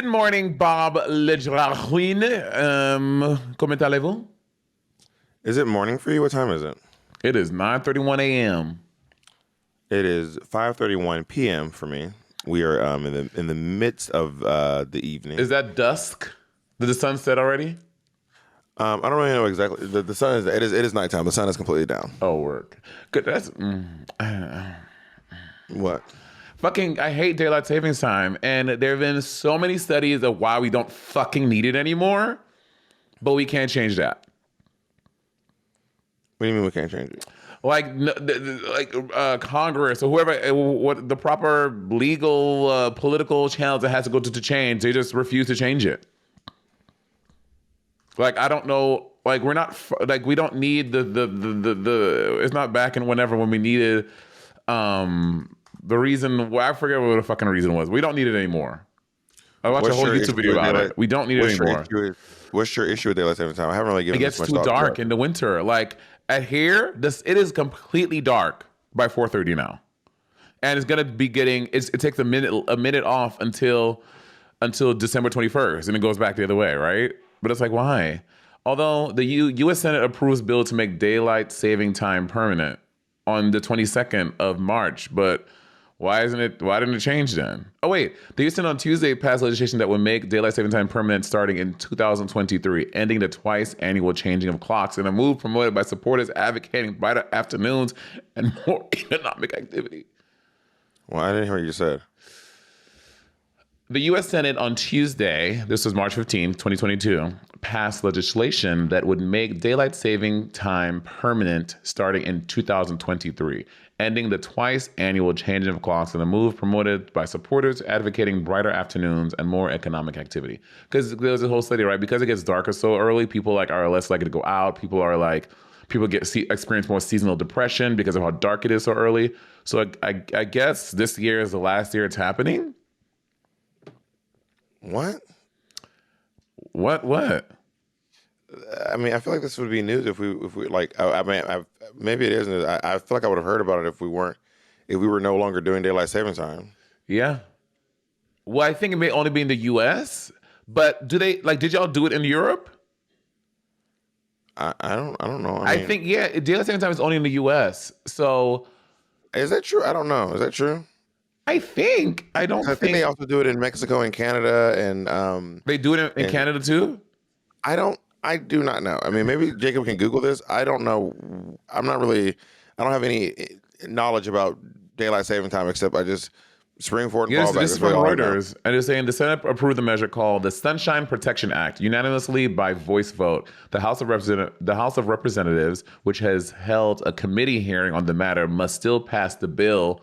morning, Bob Ledraruin. Comment allez-vous? Is it morning for you? What time is it? It is 9:31 a.m. It is 5:31 p.m. for me. We are in the midst of the evening. Is that dusk? Did the sun set already? I don't really know exactly. The sun is it is nighttime. The sun is completely down. Oh, work. Good. That's What? fucking. I hate daylight savings time, and there have been so many studies of why we don't fucking need it anymore, but we can't change that. What do you mean we can't change it? Like Congress or whoever, what the proper legal, political channels it has to go to change, they just refuse to change it. Like, I don't know. Like, we're not like we don't need the. It's not back in whenever when we needed. The reason why I forget what the fucking reason was. We don't need it anymore. I watched a whole YouTube video about it. We don't need it anymore. What's your issue with daylight saving time? I haven't really given. It gets too dark in the winter. Like at here, it is completely dark by 4:30 now, and it's gonna be getting. It takes a minute off until December 21st, and it goes back the other way, right? But it's like, why? Although the U.S. Senate approves bill to make daylight saving time permanent on the 22nd of March, but why didn't it change then? Oh wait, the U.S. Senate on Tuesday passed legislation that would make daylight saving time permanent starting in 2023, ending the twice annual changing of clocks, in a move promoted by supporters advocating brighter afternoons and more economic activity. Well, I didn't hear what you said. The U.S. Senate on Tuesday, this was March 15th, 2022, passed legislation that would make daylight saving time permanent starting in 2023, ending the twice annual changing of clocks, in a move promoted by supporters advocating brighter afternoons and more economic activity. Because there's a whole study, right? Because it gets darker so early, people are less likely to go out. People experience more seasonal depression because of how dark it is so early. So I guess this year is the last year it's happening. What? What? I mean, I feel like this would be news if we like. Maybe it isn't. I feel like I would have heard about it if we were no longer doing daylight saving time. Yeah. Well, I think it may only be in the U.S. But did y'all do it in Europe? I don't know. I think daylight saving time is only in the U.S. So is that true? I don't know. Is that true? I think they also do it in Mexico and Canada, and they do it in Canada too. I do not know. I mean, maybe Jacob can Google this. I don't know. I don't have any knowledge about daylight saving time except I just spring forward and fall back. This is from Reuters, and it's saying the Senate approved the measure called the Sunshine Protection Act unanimously by voice vote. The House of Representatives, which has held a committee hearing on the matter, must still pass the bill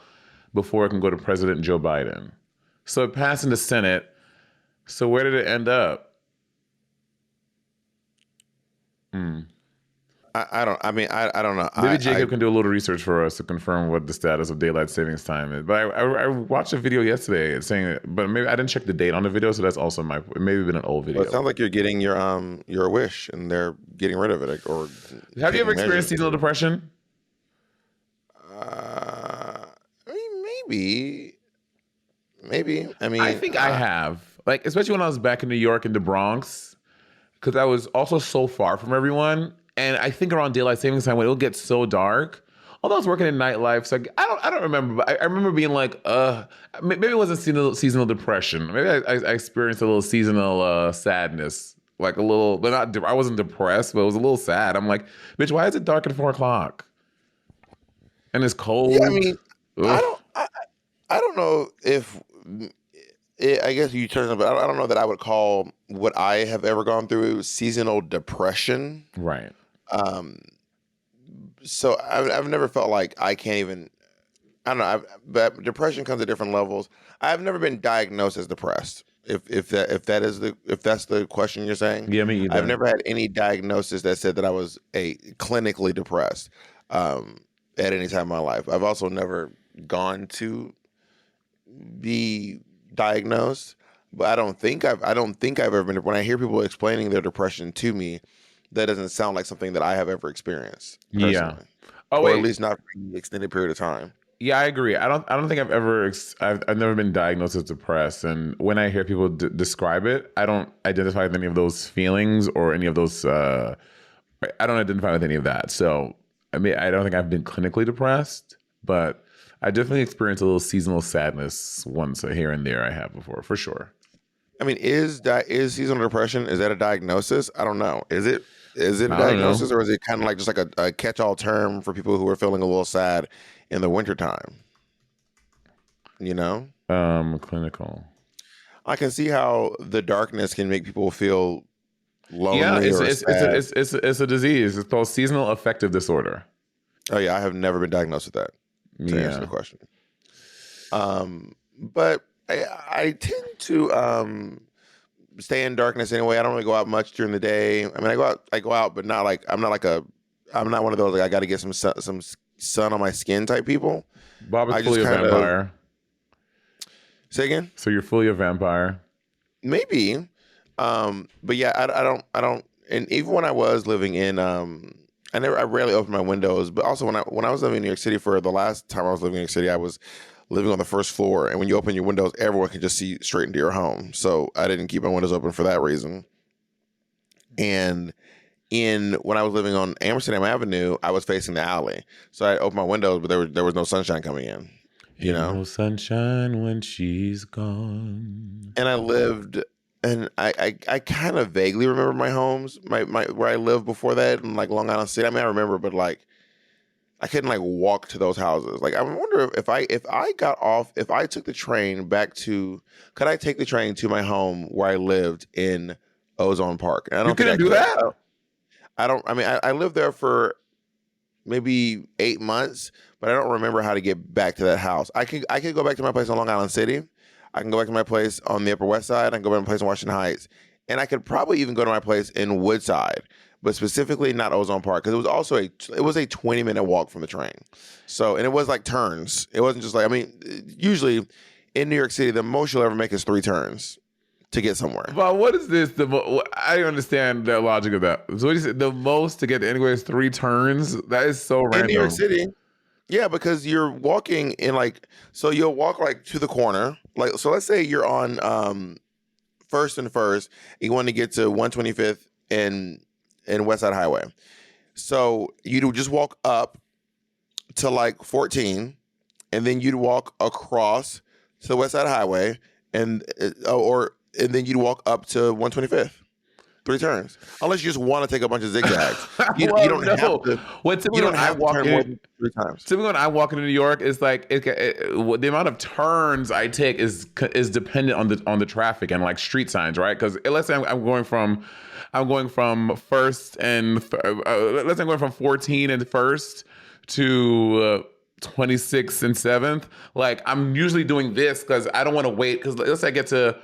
before it can go to President Joe Biden. So it passed in the Senate. So where did it end up? I don't know. Maybe Jacob can do a little research for us to confirm what the status of daylight savings time is. But I watched a video yesterday saying it, but maybe I didn't check the date on the video, so that's also it may have been an old video. Well, it sounds like you're getting your wish, and they're getting rid of it. Or have you ever experienced seasonal depression? Maybe. I mean, I think I have. Like, especially when I was back in New York in the Bronx, because I was also so far from everyone. And I think around daylight savings time when it'll get so dark, although I was working in nightlife, so I don't remember, but I remember being like, maybe it wasn't seasonal depression. Maybe I experienced a little seasonal sadness, like a little, but not. I wasn't depressed, but it was a little sad. I'm like, bitch, why is it dark at 4 o'clock? And it's cold. Yeah, I mean, I don't know if. I guess you turn it, but I don't know that I would call what I have ever gone through seasonal depression. Right. So I've never felt like I can't even. I don't know. But depression comes at different levels. I've never been diagnosed as depressed. If that's the question you're saying. Yeah, me either. I've never had any diagnosis that said that I was clinically depressed at any time in my life. I've also never gone to be diagnosed, but I don't think I've ever been. When I hear people explaining their depression to me, that doesn't sound like something that I have ever experienced personally. Yeah. Or at least not for an extended period of time. Yeah, I agree. I don't think I've never been diagnosed as depressed, and when I hear people describe it, I don't identify with any of those feelings or any of those. I don't identify with any of that. So I mean, I don't think I've been clinically depressed, but I definitely experienced a little seasonal sadness once here and there. I have before, for sure. I mean, is seasonal depression, is that a diagnosis? I don't know. Is it a I don't know. diagnosis, or is it kind of like just like a catch-all term for people who are feeling a little sad in the wintertime? You know, Clinical. I can see how the darkness can make people feel Yeah, lonely or sad. it's a disease. It's called seasonal affective disorder. Oh yeah, I have never been diagnosed with that. To answer the Yeah. question, but I tend to stay in darkness anyway. I don't really go out much during the day. I mean, I go out, but not like I'm not one of those like I got to get some sun on my skin type people. Bob is I just fully a kind of vampire. say again, So you're fully a vampire. maybe, but yeah, I don't, and even when I was living in, I rarely open my windows, but also when I was living in New York City for the last time I was living in New York City, I was living on the first floor, and when you open your windows, everyone can just see straight into your home. So I didn't keep my windows open for that reason. And when I was living on Amsterdam Avenue, I was facing the alley, so I opened my windows, but there was no sunshine coming in, you Ain't know. no sunshine when she's gone. And I lived, and I kind of vaguely remember my homes, my where I lived before that, in like Long Island City. I mean, I remember, but like I couldn't like walk to those houses. Like I wonder if I took the train back to, could I take the train to my home where I lived in Ozone Park? And I You don't think I couldn't do could. that? I don't. I mean, I lived there for maybe 8 months, but I don't remember how to get back to that house. I could go back to my place on Long Island City. I can go back to my place on the Upper West Side. I can go back to my place in Washington Heights, and I could probably even go to my place in Woodside, but specifically not Ozone Park because it was a 20-minute walk from the train. So and it was like turns. It wasn't just like, I mean, usually in New York City the most you'll ever make is 3 turns to get somewhere. But what is this? I don't understand the logic of that. So what you said, the most to get anywhere is 3 turns? That is so In New York random. City, yeah, because you're walking in like, so you'll walk like to the corner. Like, so let's say you're on First and First, you want to get to 125th and West Side Highway. So you'd just walk up to like 14, and then you'd walk across to the West Side Highway, and then you'd walk up to 125th. 3 turns, unless you just want to take a bunch of zigzags. You Well, don't have no. to. What You typically don't when I have to walk turn more in, than 3 times. typically when I walk into New York, it's like the amount of turns I take is dependent on the traffic and like street signs, right? Because let's say I'm going from First and let's say I'm going from 14 and First to 26th and 7th. Like I'm usually doing this because I don't want to wait. Because let's say I get to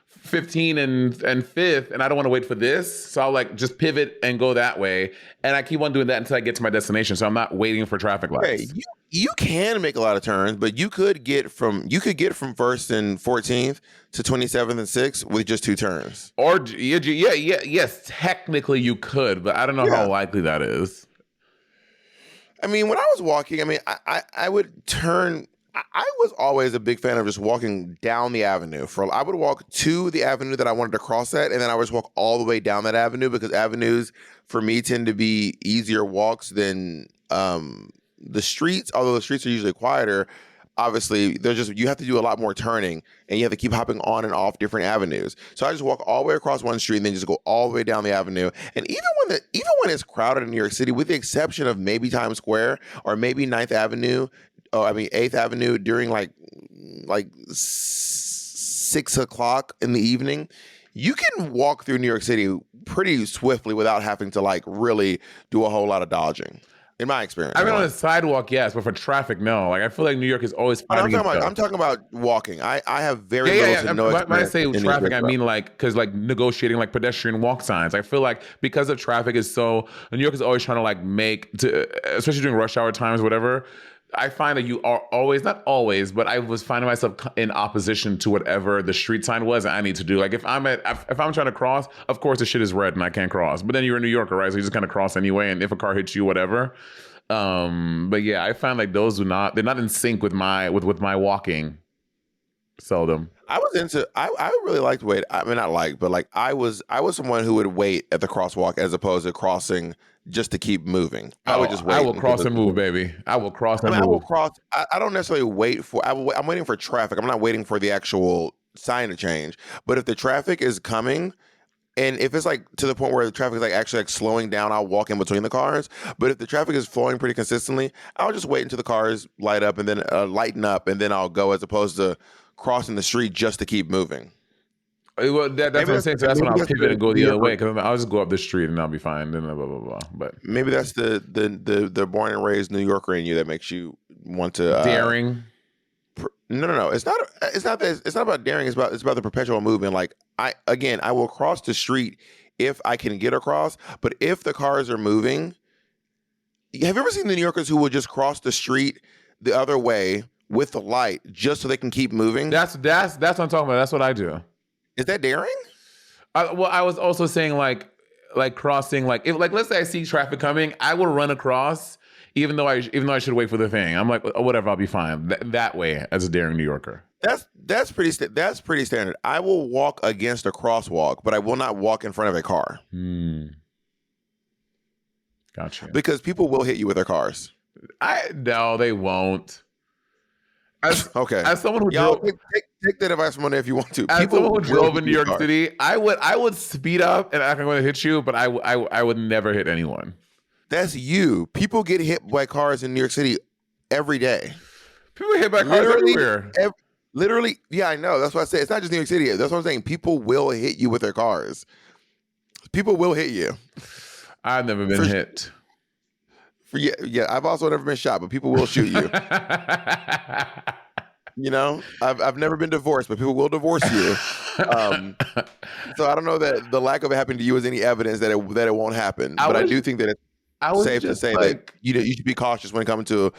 15 and 5th and I don't want to wait for this, so I'll like just pivot and go that way, and I keep on doing that until I get to my destination, so I'm not waiting for traffic Okay, lights. you can make a lot of turns, but you could get from First and 14th to 27th and 6th with just 2 turns. Or yes, technically you could, but I don't know how Yeah. likely that is. I mean, when I was walking, I mean, I would turn. I was always a big fan of just walking down the avenue. I would walk to the avenue that I wanted to cross at, and then I would just walk all the way down that avenue because avenues for me tend to be easier walks than the streets. Although the streets are usually quieter, obviously you have to do a lot more turning, and you have to keep hopping on and off different avenues. So I just walk all the way across one street and then just go all the way down the avenue. And even when it's crowded in New York City, with the exception of maybe Times Square or maybe Ninth Avenue, I mean 8th Avenue during like 6 o'clock in the evening, you can walk through New York City pretty swiftly without having to like really do a whole lot of dodging. In my experience, I mean, on anyway. the sidewalk, yes, but for traffic, no. Like I feel like New York is always But finding itself. I'm talking about walking. I have very Yeah, little yeah, to yeah. no When I experience say in New York traffic, I City. mean like because like negotiating like pedestrian walk signs. I feel like because of traffic is so New York is always trying to like especially during rush hour times, whatever. I find that you are always, not always, but I was finding myself in opposition to whatever the street sign was that I need to do. Like if I'm trying to cross, of course the shit is red and I can't cross. But then you're a New Yorker, right? So you just kind of cross anyway. And if a car hits you, whatever. But yeah, I find like those they're not in sync with my walking. Seldom. I really liked wait. I mean, not like, but like I was someone who would wait at the crosswalk as opposed to crossing just to keep moving. I would Oh, just I wait will until cross and move, baby. I will cross I and mean, I will move. cross. I don't necessarily wait for. I'm waiting for traffic. I'm not waiting for the actual sign to change. But if the traffic is coming, and if it's like to the point where the traffic is like actually like slowing down, I'll walk in between the cars. But if the traffic is flowing pretty consistently, I'll just wait until the cars light up and then lighten up, and then I'll go as opposed to crossing the street just to keep moving. Well, that's Maybe what I'm that's saying. So that's when I'll pivot the and go New the other Yorker. way because I'll just go up the street and I'll be fine. Then blah blah blah blah. But Maybe that's the born and raised New Yorker in you that makes you want to daring. No. It's not about daring. It's about the perpetual movement. Like I will cross the street if I can get across. But if the cars are moving, have you ever seen the New Yorkers who will just cross the street the other way with the light just so they can keep moving? That's what I'm talking about. That's what I do. Is that daring? Well, I was also saying like crossing like if like let's say I see traffic coming, I will run across even though I should wait for the thing. I'm like oh, whatever, I'll be fine that way as a daring New Yorker. That's pretty standard. I will walk against a crosswalk, but I will not walk in front of a car. Gotcha. Because people will hit you with their cars. No, they won't. Okay. As someone who Y'all drove, take that advice from Monday if you want to. as People someone who will drove hit in New your York car. City, I would speed up and I'm going to hit you, but I would never hit anyone. That's you. People get hit by cars in New York City every day. People get hit by cars everywhere. Literally, yeah, I know. That's what I say. It's not just New York City. That's what I'm saying. People will hit you with their cars. People will hit you. I've never been hit. Yeah. I've also never been shot, but people will shoot you. You know, I've never been divorced, but people will divorce you. So I don't know that the lack of it happening to you is any evidence that it won't happen. But I do think that it's safe to say that you should be cautious when it comes to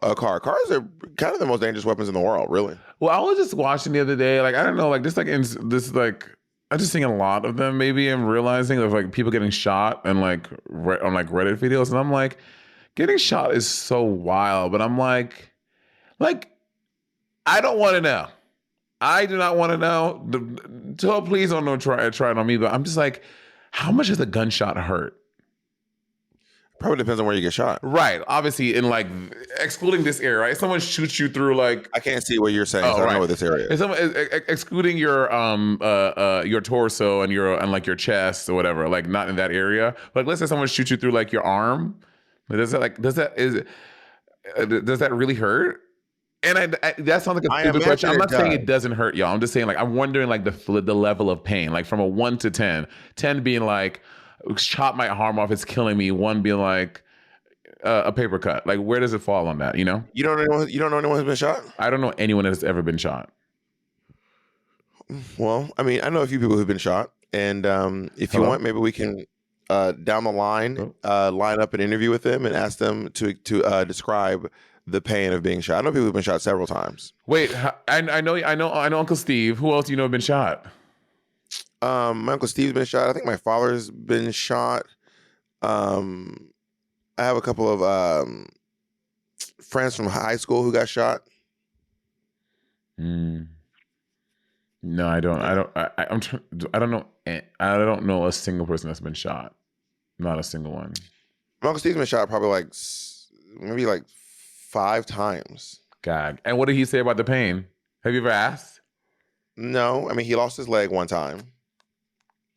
a car. Cars are kind of the most dangerous weapons in the world, really. Well, I was just watching the other day, like I don't know, like just like in this like I'm just seeing a lot of them maybe and realizing of like people getting shot and like on like Reddit videos, and I'm like, getting shot is so wild, but I'm like I don't want to know. I do not want to know. Please don't try it on me, but I'm just like, how much does a gunshot hurt? Probably depends on where you get shot. Right. Obviously, in like excluding this area, right? If someone shoots you through like I can't see what you're saying, so I don't know what this area is. If someone excluding your torso and like your chest or whatever, like not in that area. Like let's say someone shoots you through like your arm. Does that really hurt? And that sounds like a stupid question. I'm not saying it doesn't hurt, y'all. I'm just saying like I'm wondering like the level of pain, like from a 1 to 10. 10 being like chop my arm off, it's killing me. 1 being like a paper cut. Like where does it fall on that? You know? You don't know anyone who's been shot? I don't know anyone that's ever been shot. Well, I mean, I know a few people who've been shot, and if you want, maybe we can down the line line up an interview with them and ask them to describe the pain of being shot. I know people who've been shot several times. Wait, I know Uncle Steve. Who else do you know have been shot? My Uncle Steve's been shot. I think my father's been shot. I have a couple of friends from high school who got shot. No, I don't. I don't know. I don't know a single person that's been shot. Not a single one. My Uncle Steve's been shot probably like maybe like 5 times. God. And what did he say about the pain? Have you ever asked? No. I mean, he lost his leg one time.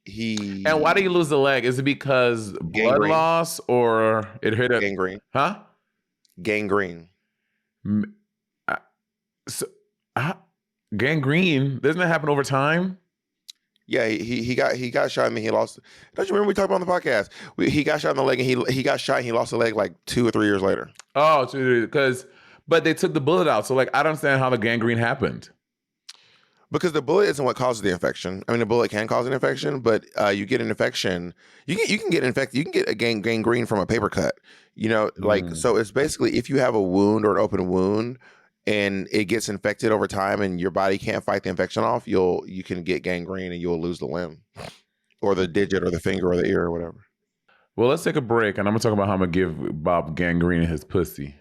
And why did he lose the leg? Is it because blood loss or it hit gangrene? Huh? Gangrene. Gangrene? Doesn't that happen over time? Yeah, he got shot and then he lost. Don't you remember we talked about on the podcast? He got shot in the leg and he got shot and he lost the leg like 2 or 3 years later. Oh, but they took the bullet out. So like I don't understand how the gangrene happened. Because the bullet isn't what causes the infection. I mean, the bullet can cause an infection, but you get an infection. You can get infected. You can get a gangrene from a paper cut. So it's basically if you have a wound or an open wound and it gets infected over time and your body can't fight the infection off, you can get gangrene and you'll lose the limb or the digit or the finger or the ear or whatever. Well, let's take a break, and I'm gonna talk about how I'm gonna give Bob gangrene his pussy.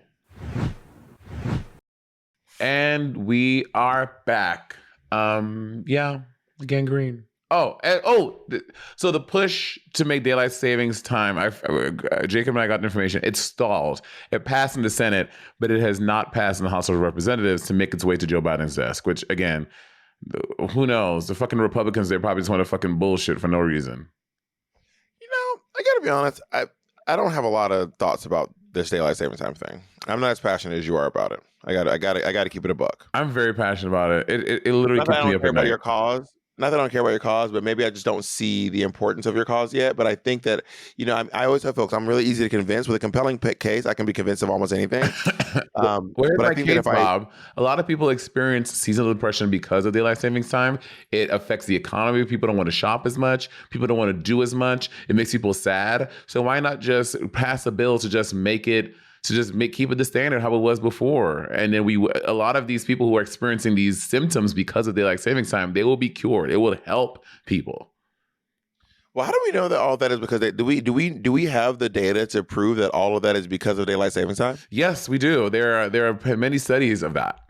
And we are back. Yeah, gangrene. So the push to make daylight savings time, Jacob and I got the information. It stalled. It passed in the Senate, but it has not passed in the House of Representatives to make its way to Joe Biden's desk. Which, again, who knows? The fucking Republicans, they probably just want to fucking bullshit for no reason. I gotta be honest. I don't have a lot of thoughts about this daylight saving time thing. I'm not as passionate as you are about it. I gotta keep it a buck. I'm very passionate about it. It literally Not that keeps I me don't up care at about night. your cause. Not that I don't care about your cause, but maybe I just don't see the importance of your cause yet. But I think that, I always tell folks I'm really easy to convince. With a compelling case, I can be convinced of almost anything. Well, here's But I my think that case, Bob. A lot of people experience seasonal depression because of daylight savings time. It affects the economy. People don't want to shop as much. People don't want to do as much. It makes people sad. So why not just pass a bill to just make it keep it the standard how it was before? And then a lot of these people who are experiencing these symptoms because of daylight savings time, they will be cured. It will help people. Well, how do we know that all that is because do we have the data to prove that all of that is because of daylight savings time? Yes, we do. There are many studies of that.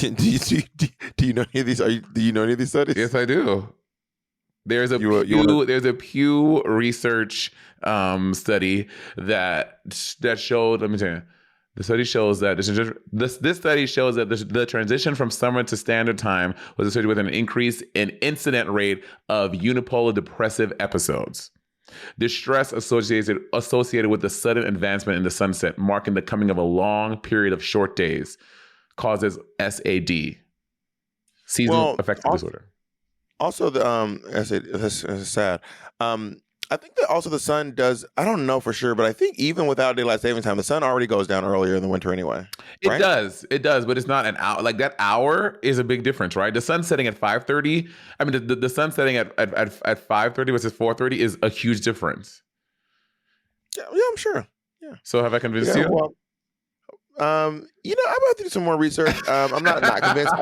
do you know any of these? Do you know any of these studies? Yes, I do. There's a there's a Pew Research study that showed. Let me tell you, the study shows that this study shows that the transition from summer to standard time was associated with an increase in incident rate of unipolar depressive episodes. Distress associated with the sudden advancement in the sunset, marking the coming of a long period of short days, causes SAD, seasonal affective disorder. Also, that's sad. I think that also the sun does. I don't know for sure, but I think even without daylight saving time, the sun already goes down earlier in the winter anyway. Right? It does, but it's not an hour. Like that hour is a big difference, right? The sun setting at 5:30. I mean, the sun setting at 5:30 versus 4:30 is a huge difference. Yeah, I'm sure. Yeah. So have I convinced you? Well, I'm about to do some more research. I'm not convinced.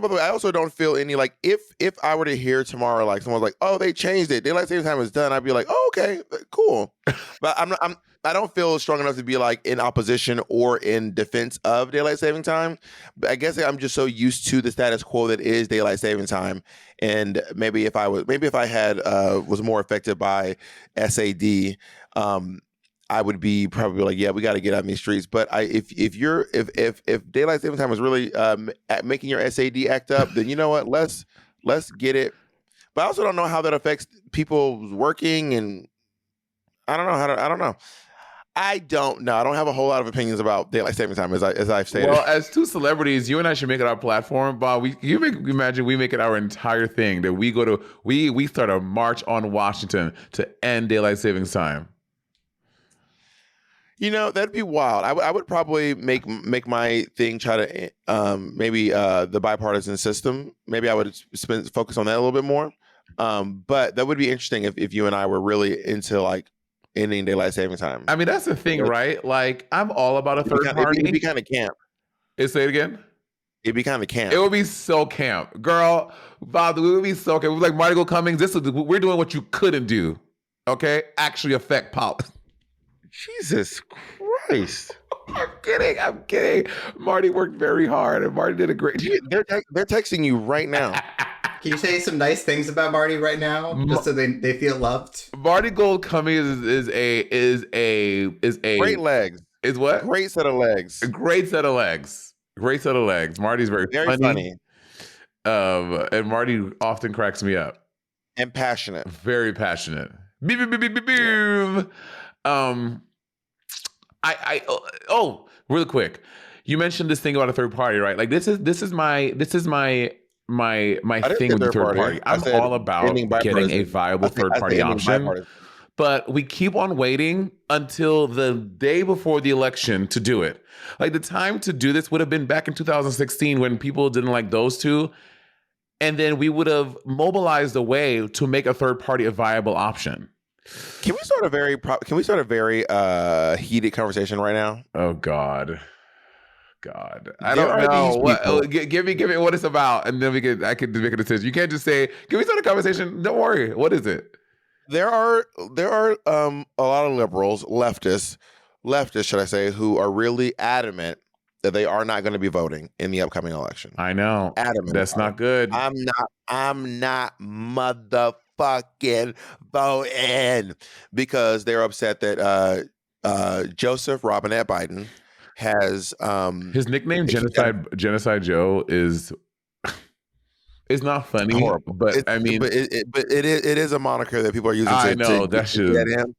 By the way, I also don't feel any like if I were to hear tomorrow like someone's like, oh, they changed it, daylight saving time is done, I'd be like, oh, okay, cool. But I don't feel strong enough to be like in opposition or in defense of daylight saving time. But I guess I'm just so used to the status quo that is daylight saving time, and maybe if I had was more affected by SAD, I would be probably like, yeah, we got to get out in these streets. But if daylight saving time is really making your SAD act up, then you know what? Let's get it. But I also don't know how that affects people's working, and I don't know I don't know. I don't know. I don't have a whole lot of opinions about daylight saving time, as I've stated. Well, as two celebrities, you and I should make it our platform, Bob. Imagine we make it our entire thing that we start a march on Washington to end daylight savings time. That'd be wild. I would probably make my thing try to maybe the bipartisan system. Maybe I would focus on that a little bit more. But that would be interesting if you and I were really into like ending daylight saving time. I mean, that's the thing, right? Like, I'm all about a third party. It'd be kind of camp. Say it again. It'd be kind of camp. It would be so camp, girl. Bob, it would be so camp. We'd be like Marty Go Cummings. We're doing what you couldn't do. Okay, actually affect politics. Jesus Christ. I'm kidding. Marty worked very hard, and Marty did a great job. They're texting you right now. Can you say some nice things about Marty right now, just so they feel loved? Marty Gold Cummings is a great legs. Is what? Great set of legs. Great set of legs. Marty's very funny. And Marty often cracks me up. And passionate. Very passionate. Boom. Really quick. You mentioned this thing about a third party, right? Like this is my thing with the third party. I'm all about getting a viable third party option. But we keep on waiting until the day before the election to do it. Like the time to do this would have been back in 2016 when people didn't like those two. And then we would have mobilized a way to make a third party a viable option. Can we start a very heated conversation right now? Oh God. I don't know. What, give me what it's about, and then I could make a decision. You can't just say, "Can we start a conversation?" Don't worry. What is it? there are a lot of liberals, leftists, should I say, who are really adamant that they are not going to be voting in the upcoming election. I know. Adamant. That's not good. I'm not motherfucking voting because they're upset that Joseph Robinette Biden has His nickname, it keeps getting Genocide Joe, is not funny, horrible. but I mean, But it is a moniker that people are using I to know that's get just him.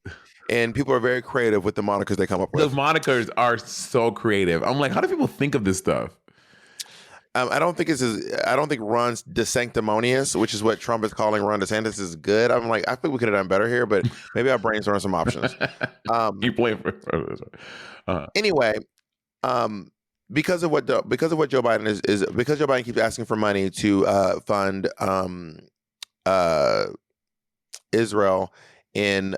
And people are very creative with the monikers they come up the with. monikers are so creative. I'm like, how do people think of this stuff? I don't think I don't think Ron DeSanctimonious, which is what Trump is calling Ron DeSantis, is good. I'm like, I think we could have done better here, but maybe I'll brainstorm some options. You play for Anyway, because of what Joe Biden is because Joe Biden keeps asking for money to fund Israel in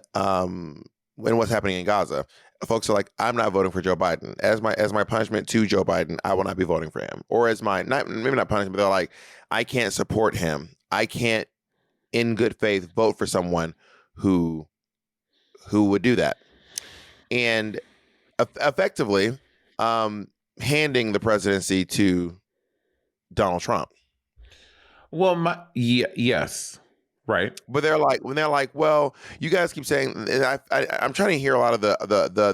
what's happening in Gaza. Folks are like, I'm not voting for Joe Biden. As my punishment to Joe Biden, I will not be voting for him. Or as my maybe not punishment, but they're like, I can't support him. I can't, in good faith, vote for someone who would do that. And effectively, handing the presidency to Donald Trump. Well, yes. Right. But they're like, well, you guys keep saying, and I'm trying to hear a lot of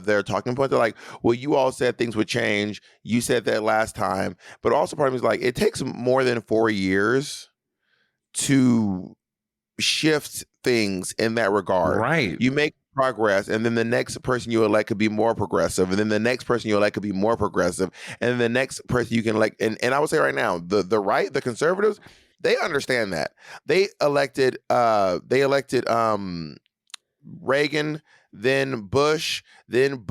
their talking points. They're like, well, you all said things would change. You said that last time. But also part of me is like, it takes more than 4 years to shift things in that regard. Right. You make progress, and then the next person you elect could be more progressive, and then the next person you elect could be more progressive, and then the next person you can elect. And I would say right now, the right, the conservatives, they understand that. They elected Reagan, then Bush, then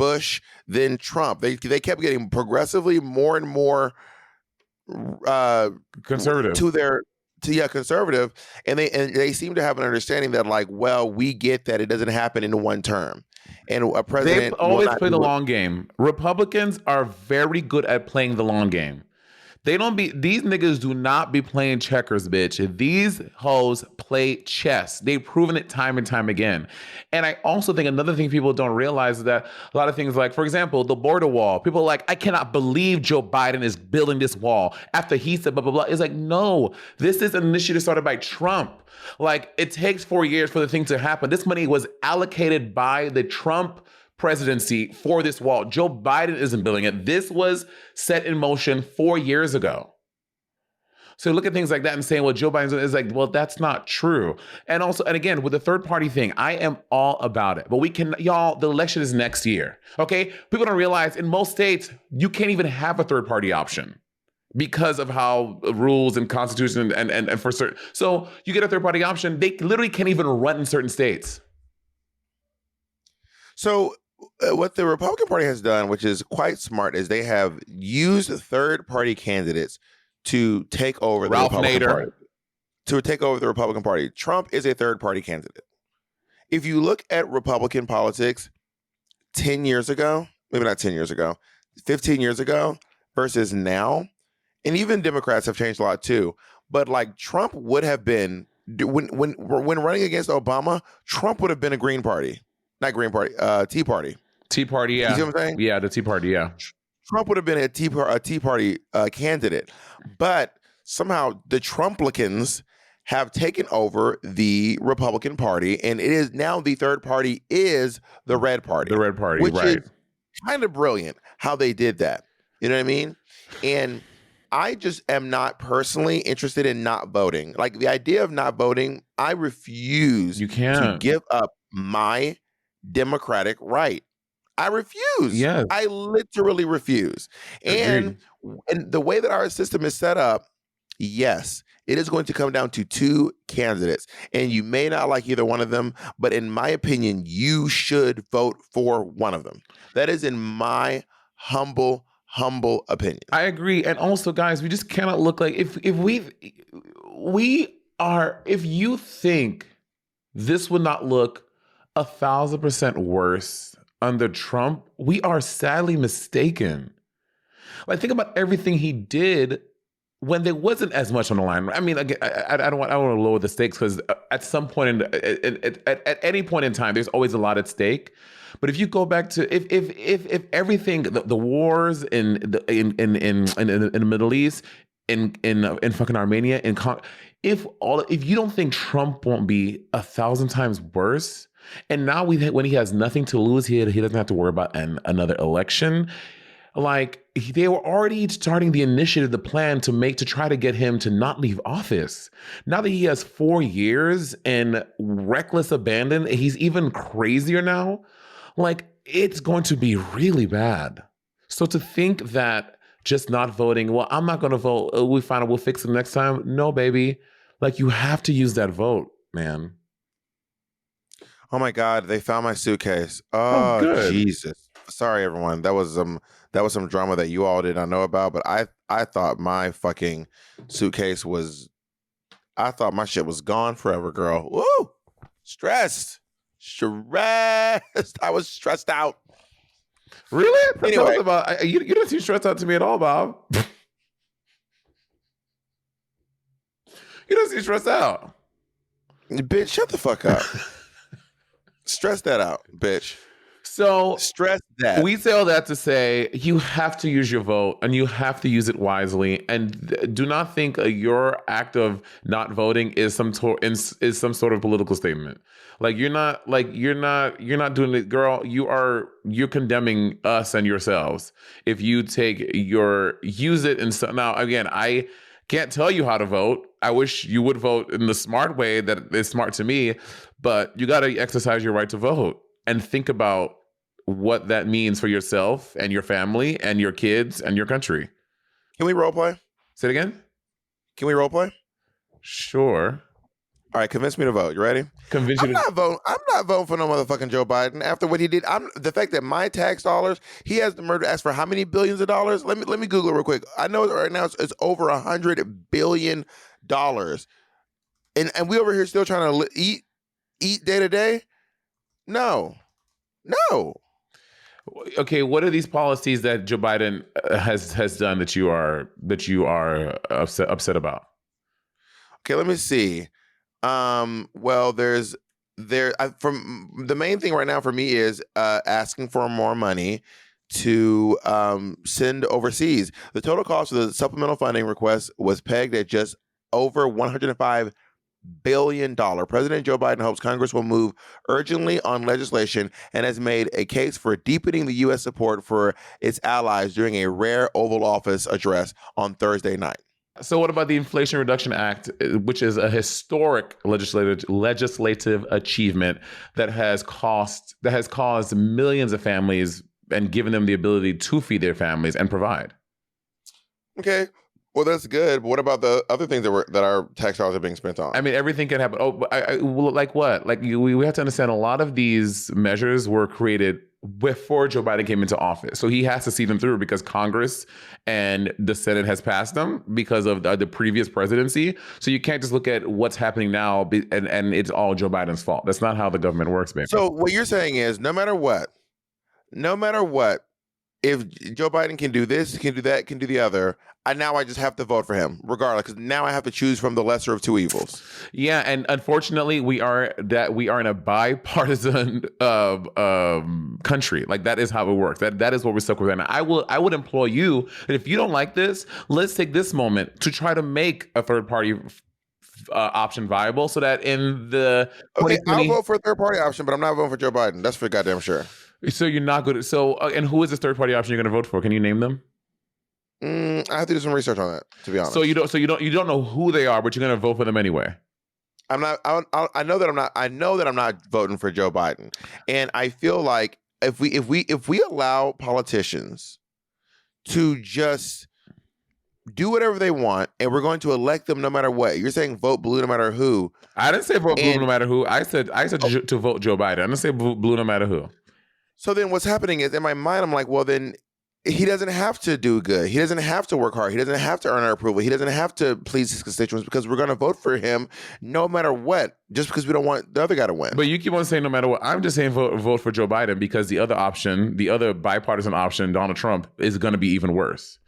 Trump. They kept getting progressively more and more conservative conservative, and they seem to have an understanding that, like, well, we get that it doesn't happen in one term, and a president they always play the long game. Republicans are very good at playing the long game. These niggas do not be playing checkers, bitch. These hoes play chess. They've proven it time and time again. And I also think another thing people don't realize is that a lot of things like, for example, the border wall. People are like, I cannot believe Joe Biden is building this wall after he said blah, blah, blah. It's like, no, this is an initiative started by Trump. Like, it takes 4 years for the thing to happen. This money was allocated by the Trump presidency for this wall. Joe Biden isn't building it. This was set in motion 4 years ago. So look at things like that and saying, well, Joe Biden is like, well, that's not true. And also, and again, with the third party thing, I am all about it. But the election is next year. Okay? People don't realize in most states, you can't even have a third party option because of how rules and constitution and for certain. So you get a third party option, they literally can't even run in certain states. So what the Republican Party has done, which is quite smart, is they have used third-party candidates to take over the Republican Party. To take over the Republican Party. Trump is a third-party candidate. If you look at Republican politics 10 years ago, maybe not 10 years ago, 15 years ago versus now, and even Democrats have changed a lot too, but like Trump would have been, when running against Obama, Trump would have been a Green Party. Not Green Party, Tea Party. Tea Party, yeah. You see what I'm saying? Yeah, the Tea Party, yeah. Trump would have been a Tea Party candidate. But somehow the Trumplicans have taken over the Republican Party, and it is now the third party is the Red Party. The Red Party, which right. is kind of brilliant how they did that. You know what I mean? And I just am not personally interested in not voting. Like the idea of not voting, I refuse to give up my democratic right. I refuse. Yes. I literally refuse. And the way that our system is set up, yes, it is going to come down to two candidates. And you may not like either one of them, but in my opinion, you should vote for one of them. That is in my humble opinion. I agree. And also, guys, we just cannot look like if you think this would not look 1,000% worse under Trump, we are sadly mistaken. Like, think about everything he did when there wasn't as much on the line. I mean, again, I don't want to lower the stakes because at some point at any point in time, there's always a lot at stake. But if you go back to if everything the wars in the Middle East in fucking Armenia if you don't think Trump won't be 1,000 times worse, and now when he has nothing to lose, he doesn't have to worry about another election. Like they were already starting the initiative, the plan to try to get him to not leave office. Now that he has 4 years and reckless abandon, he's even crazier now. Like it's going to be really bad. So to think that just not voting, well, I'm not going to vote. We'll fix it next time. No, baby. Like you have to use that vote, man. Oh my God, they found my suitcase. Oh, Oh, good. Jesus. Sorry, everyone. That was some drama that you all did not know about, but I thought my fucking suitcase was, I thought my shit was gone forever, girl. Woo! Stressed. I was stressed out. Really? Anyway. You don't seem stressed out to me at all, Bob. You don't seem stressed out. Bitch, shut the fuck up. Stress that out, bitch. So stress that. We say all that to say you have to use your vote and you have to use it wisely. And do not think your act of not voting is some sort of political statement. Like you're not doing it, girl. You're condemning us and yourselves if you use it. And now again, I can't tell you how to vote. I wish you would vote in the smart way that is smart to me, but you got to exercise your right to vote and think about what that means for yourself and your family and your kids and your country. Can we role play? Say it again? Can we role play? Sure. All right, convince me to vote. You ready? I'm not voting for no motherfucking Joe Biden after what he did. The fact that my tax dollars, he has the murder asked for how many billions of dollars? Let me Google it real quick. I know right now it's over $100 billion. And we over here still trying to eat day to day? No. Okay, what are these policies that Joe Biden has done that you are upset about? Okay, let me see. Well, from the main thing right now for me is asking for more money to send overseas. The total cost of the supplemental funding request was pegged at just over $105 billion. President Joe Biden hopes Congress will move urgently on legislation and has made a case for deepening the U.S. support for its allies during a rare Oval Office address on Thursday night. So what about the Inflation Reduction Act, which is a historic legislative achievement that has caused millions of families and given them the ability to feed their families and provide? Okay. Well, that's good. But what about the other things that our tax dollars are being spent on? I mean, everything can happen. Like what? Like we have to understand a lot of these measures were created before Joe Biden came into office. So he has to see them through because Congress and the Senate has passed them because of the previous presidency. So you can't just look at what's happening now and it's all Joe Biden's fault. That's not how the government works, baby. So what you're saying is no matter what, if Joe Biden can do this, can do that, can do the other, I just have to vote for him regardless, because now I have to choose from the lesser of two evils. Yeah, and unfortunately, we are in a bipartisan country. Like that is how it works. That is what we're stuck with right now. I would implore you that if you don't like this, let's take this moment to try to make a third party option viable, so that in the I'll vote for a third party option, but I'm not voting for Joe Biden. That's for goddamn sure. So you're not good. So and who is this third party option you're going to vote for? Can you name them? I have to do some research on that, to be honest. So you don't know who they are, but you're going to vote for them anyway. I'm not. I know that I'm not. I know that I'm not voting for Joe Biden, and I feel like if we allow politicians to just do whatever they want, and we're going to elect them no matter what. You're saying vote blue no matter who. I didn't say vote blue no matter who. I said to vote Joe Biden. I didn't say blue no matter who. So then what's happening is in my mind, I'm like, well, then he doesn't have to do good. He doesn't have to work hard. He doesn't have to earn our approval. He doesn't have to please his constituents, because we're going to vote for him no matter what, just because we don't want the other guy to win. But you keep on saying no matter what. I'm just saying vote for Joe Biden because the other option, the other bipartisan option, Donald Trump, is going to be even worse.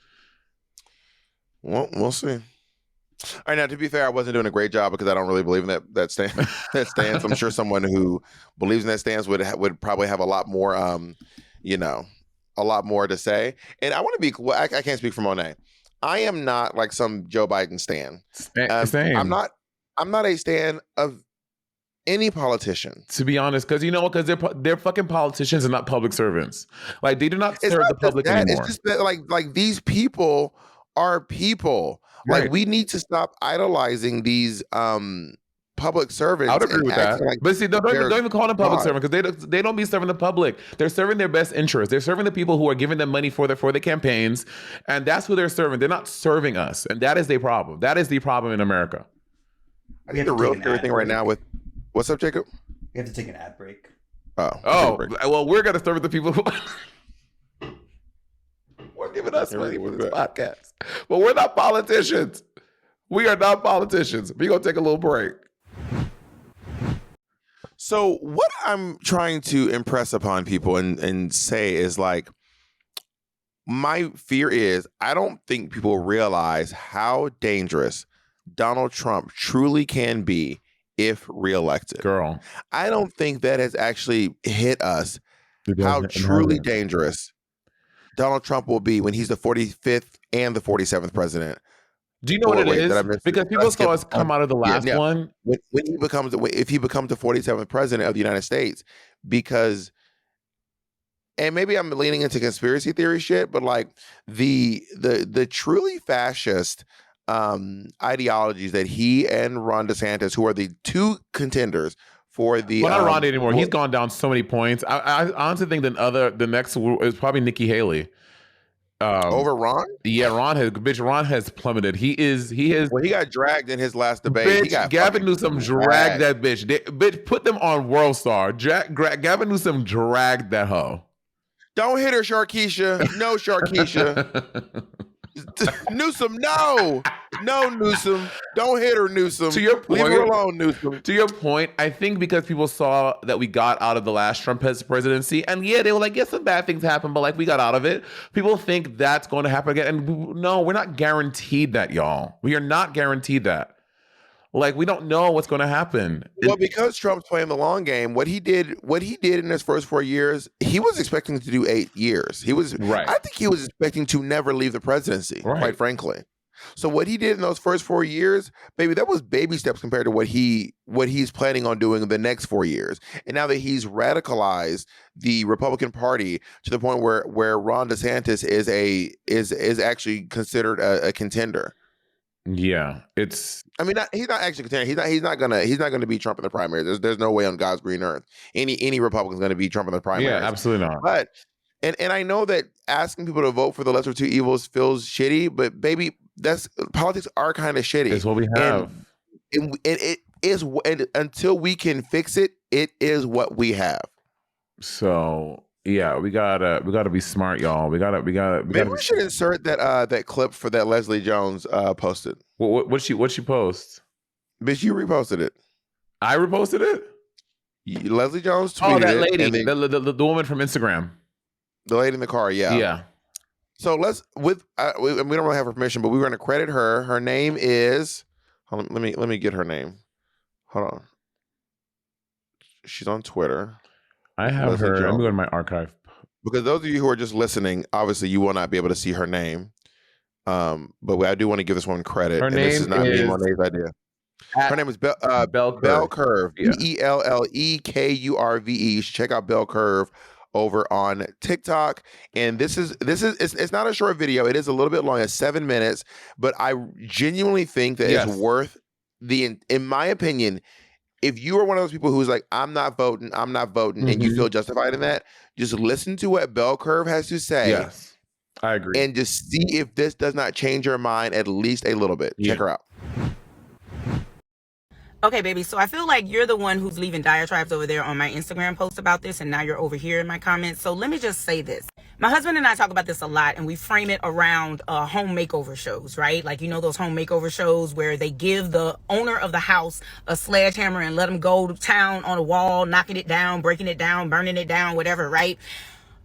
Well, we'll see. All right, now to be fair, I wasn't doing a great job because I don't really believe in that stand, that stance. I'm sure someone who believes in that stance would probably have a lot more, you know, a lot more to say. And I want to be. Well, I can't speak for Monet. I am not like some Joe Biden stan. I'm Same. not. I'm not a stan of any politician. To be honest, because you know what? Because they're fucking politicians and not public servants. Like they do not It's serve not the just public that. It's anymore. just that like these people are people. Like Right. we need to stop idolizing these public I servants would agree and with that. acting like But see, they're don't even call them public God. servant because they don't be serving the public. They're serving their best interest. They're serving the people who are giving them money for their campaigns, and that's who they're serving. They're not serving us, and that is the problem. That is the problem in America. I think the real scary thing right now with what's up, Jacob? We have to take an ad break. Oh, Oh, well, we're gonna serve the people who are giving us money for this podcast, but we're not politicians. We are not politicians. We're gonna take a little break. So what I'm trying to impress upon people and say is like my fear is I don't think people realize how dangerous Donald Trump truly can be if reelected. Girl, I don't think that has actually hit us how truly dangerous Donald Trump will be when he's the 45th and the 47th president. do you know what it Wait, is? did I miss Because it? people saw us come out of the last one. When he becomes, if he becomes the 47th president of the United States, because, and maybe I'm leaning into conspiracy theory shit, but like the truly fascist ideologies that he and Ron DeSantis, who are the two contenders for the, Well, not Ron anymore. He's gone down so many points. I honestly think the next is probably Nikki Haley. Over Ron? Yeah, Ron has plummeted. He has. Well, he got dragged in his last debate. He Bitch, got Gavin Newsom dragged dragged. that bitch. Bitch, put them on World Star. Gavin Newsom dragged that hoe. Don't hit her, Sharkeisha. No, Sharkeisha. Newsom, no, Newsom. Don't hit her, Newsom. To your point, leave her alone, Newsom. To your point, I think because people saw that we got out of the last Trump presidency, and yeah, they were like, yeah, some bad things happened, but like we got out of it. People think that's going to happen again, and no, we're not guaranteed that, y'all. We are not guaranteed that. Like we don't know what's going to happen. Well, because Trump's playing the long game, what he did in his first 4 years, he was expecting to do 8 years. He was Right. I think he was expecting to never leave the presidency, Right. quite frankly. So what he did in those first 4 years, baby, that was baby steps compared to what he's planning on doing in the next 4 years. And now that he's radicalized the Republican Party to the point where Ron DeSantis is actually considered a contender. Yeah, he's not actually contending. He's not gonna beat Trump in the primaries. There's no way on God's green earth any Republican's gonna beat Trump in the primaries. Yeah, absolutely not. But and I know that asking people to vote for the lesser of two evils feels shitty, but baby, politics are kind of shitty. It's what we have. And it is, and until we can fix it, it is what we have. So yeah, we gotta be smart, y'all. We gotta. Maybe we should insert that clip for that Leslie Jones posted. What she post? Bitch, you reposted it. I reposted it. Leslie Jones tweeted that it, lady, and then, the woman from Instagram. the lady in the car, yeah. Yeah. So we don't really have her permission, but we're going to credit her. Her name is. Hold on, let me get her name. Hold on. She's on Twitter. I have Leslie her. Jones. Let me go to my archive. Because those of you who are just listening, obviously you will not be able to see her name. But I do want to give this one credit. Her name this is not is me Monet's idea. Her name is Bell Curve. Yeah. BELLEKURVE. You should check out Bell Curve over on TikTok. And it's not a short video. It is a little bit long. It's 7 minutes, but I genuinely think that it's worth in my opinion. If you are one of those people who's like, I'm not voting, and you feel justified in that, just listen to what Bell Curve has to say. Yes, I agree. And just see if this does not change your mind at least a little bit. Check her out. Okay, baby, so I feel like you're the one who's leaving diatribes over there on my Instagram post about this, and now you're over here in my comments. So let me just say this. My husband and I talk about this a lot, and we frame it around home makeover shows, right? Like, you know, those home makeover shows where they give the owner of the house a sledgehammer and let him go to town on a wall, knocking it down, breaking it down, burning it down, whatever, right?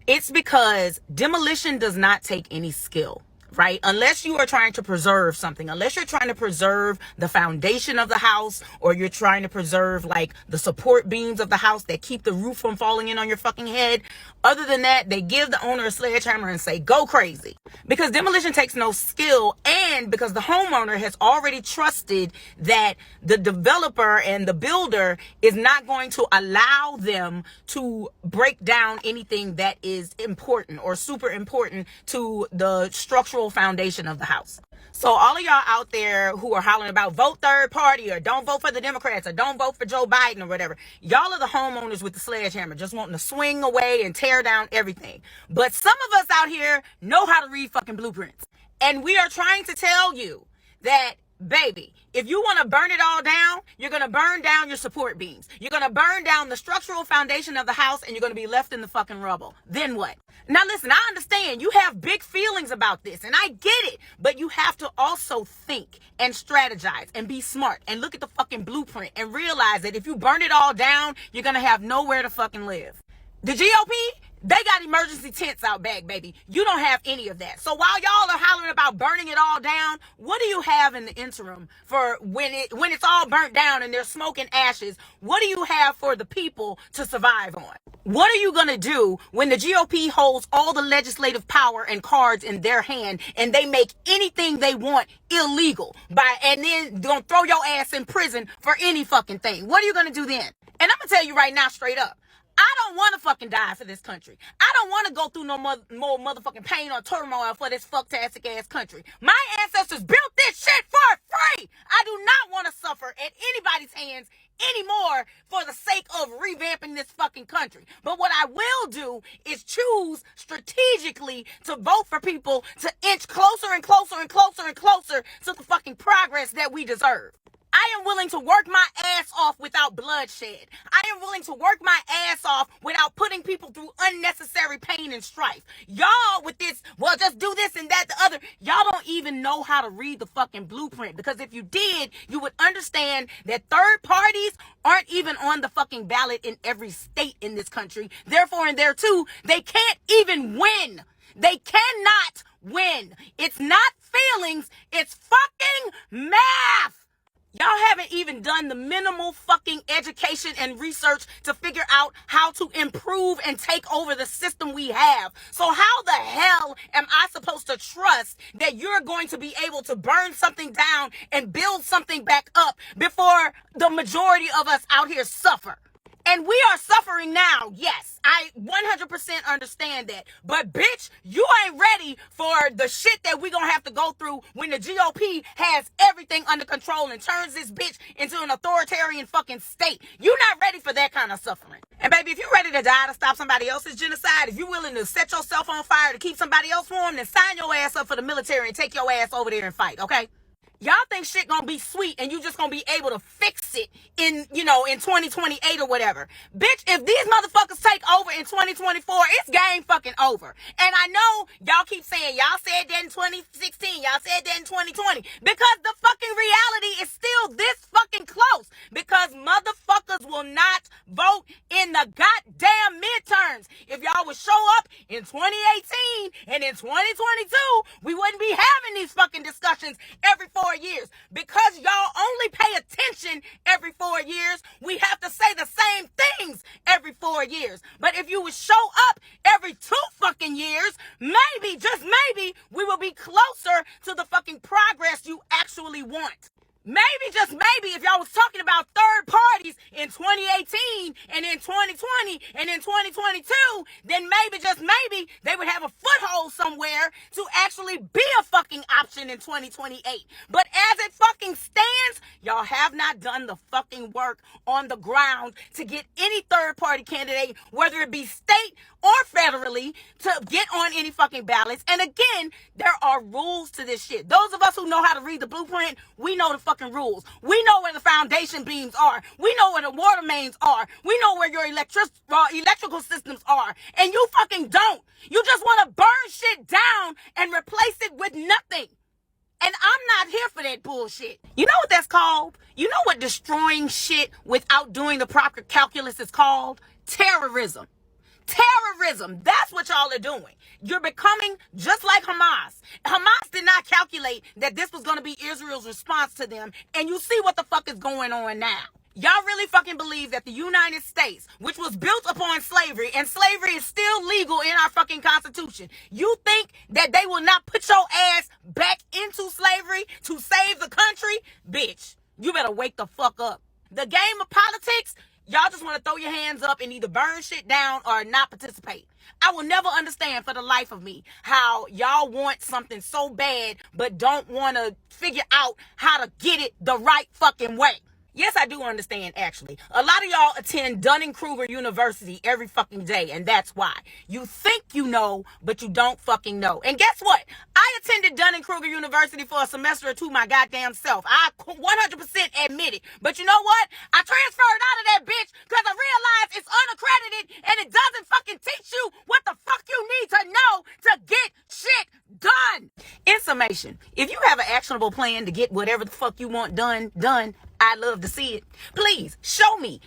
It's because demolition does not take any skill. right? Unless you are trying to preserve something, unless you're trying to preserve the foundation of the house, or you're trying to preserve like the support beams of the house that keep the roof from falling in on your fucking head. Other than that, they give the owner a sledgehammer and say, go crazy. Because demolition takes no skill, and because the homeowner has already trusted that the developer and the builder is not going to allow them to break down anything that is important or super important to the structural foundation of the house. So all of y'all out there who are hollering about vote third party or don't vote for the Democrats or don't vote for Joe Biden or whatever, y'all are the homeowners with the sledgehammer just wanting to swing away and tear down everything. But some of us out here know how to read fucking blueprints. And we are trying to tell you that, baby, if you want to burn it all down, you're going to burn down your support beams. You're going to burn down the structural foundation of the house, and you're going to be left in the fucking rubble. Then what? Now listen, I understand you have big feelings about this, and I get it, but you have to also think and strategize and be smart and look at the fucking blueprint and realize that if you burn it all down, you're going to have nowhere to fucking live. The GOP, they got emergency tents out back, baby. You don't have any of that. So while y'all are hollering about burning it all down, what do you have in the interim for when it's all burnt down and there's smoke and ashes? What do you have for the people to survive on? What are you going to do when the GOP holds all the legislative power and cards in their hand and they make anything they want illegal and then gonna throw your ass in prison for any fucking thing? What are you going to do then? And I'm going to tell you right now, straight up, I don't want to fucking die for this country. I don't want to go through no more motherfucking pain or turmoil for this fucktastic ass country. My ancestors built this shit for free. I do not want to suffer at anybody's hands anymore for the sake of revamping this fucking country. But what I will do is choose strategically to vote for people to inch closer and closer and closer and closer to the fucking progress that we deserve. I am willing to work my ass off without bloodshed. I am willing to work my ass off without putting people through unnecessary pain and strife. Y'all with this, well, just do this and that, the other. Y'all don't even know how to read the fucking blueprint, because if you did, you would understand that third parties aren't even on the fucking ballot in every state in this country. Therefore, in there too, they can't even win. They cannot win. It's not feelings, it's fucking math. Y'all haven't even done the minimal fucking education and research to figure out how to improve and take over the system we have. So how the hell am I supposed to trust that you're going to be able to burn something down and build something back up before the majority of us out here suffer? And we are suffering now. Yes, I 100% understand that. But bitch, you ain't ready for the shit that we gonna have to go through when the GOP has everything under control and turns this bitch into an authoritarian fucking state. You're not ready for that kind of suffering. And baby, if you're ready to die to stop somebody else's genocide, if you're willing to set yourself on fire to keep somebody else warm, then sign your ass up for the military and take your ass over there and fight, okay? Y'all think shit gonna be sweet and you just gonna be able to fix it in 2028 or whatever. Bitch, if these motherfuckers take over in 2024, it's game fucking over. And I know y'all keep saying, y'all said that in 2016, y'all said that in 2020, because the fucking reality is still this fucking close, because motherfuckers will not vote in the goddamn midterms. If y'all would show up in 2018 and in 2022, we wouldn't be having these fucking discussions every 4 years. Because y'all only pay attention every 4 years, we have to say the same things every 4 years. But if you would show up every 2 fucking years, maybe, just maybe, we will be closer to the fucking progress you actually want. Maybe, just maybe, if y'all was talking about third parties in 2018 and in 2020 and in 2022, then maybe, just maybe, they would have a foothold somewhere to actually be a fucking option in 2028. But as it fucking stands, y'all have not done the fucking work on the ground to get any third party candidate, whether it be state or federally, to get on any fucking ballots. And again, there are rules to this shit. Those of us who know how to read the blueprint, we know the fucking rules. We know where the foundation beams are. We know where the water mains are. We know where your electrical systems are. And you fucking don't. You just want to burn shit down and replace it with nothing. And I'm not here for that bullshit. You know what that's called? You know what destroying shit without doing the proper calculus is called? Terrorism. Terrorism Terrorism. That's what y'all are doing. You're becoming just like Hamas. Hamas did not calculate that this was going to be Israel's response to them. And you see what the fuck is going on now. Y'all really fucking believe that the United States, which was built upon slavery, and slavery is still legal in our fucking Constitution, you think that they will not put your ass back into slavery to save the country? Bitch, you better wake the fuck up. The game of politics, y'all just want to throw your hands up and either burn shit down or not participate. I will never understand for the life of me how y'all want something so bad but don't want to figure out how to get it the right fucking way. Yes, I do understand, actually. A lot of y'all attend Dunning-Kruger University every fucking day, and that's why. You think you know, but you don't fucking know. And guess what? I attended Dunning-Kruger University for a semester or two my goddamn self. I 100% admit it. But you know what? I transferred out of that bitch because I realized it's unaccredited and it doesn't fucking teach you what the fuck you need to know to get shit done. In summation, if you have an actionable plan to get whatever the fuck you want done, I'd love to see it. Please show me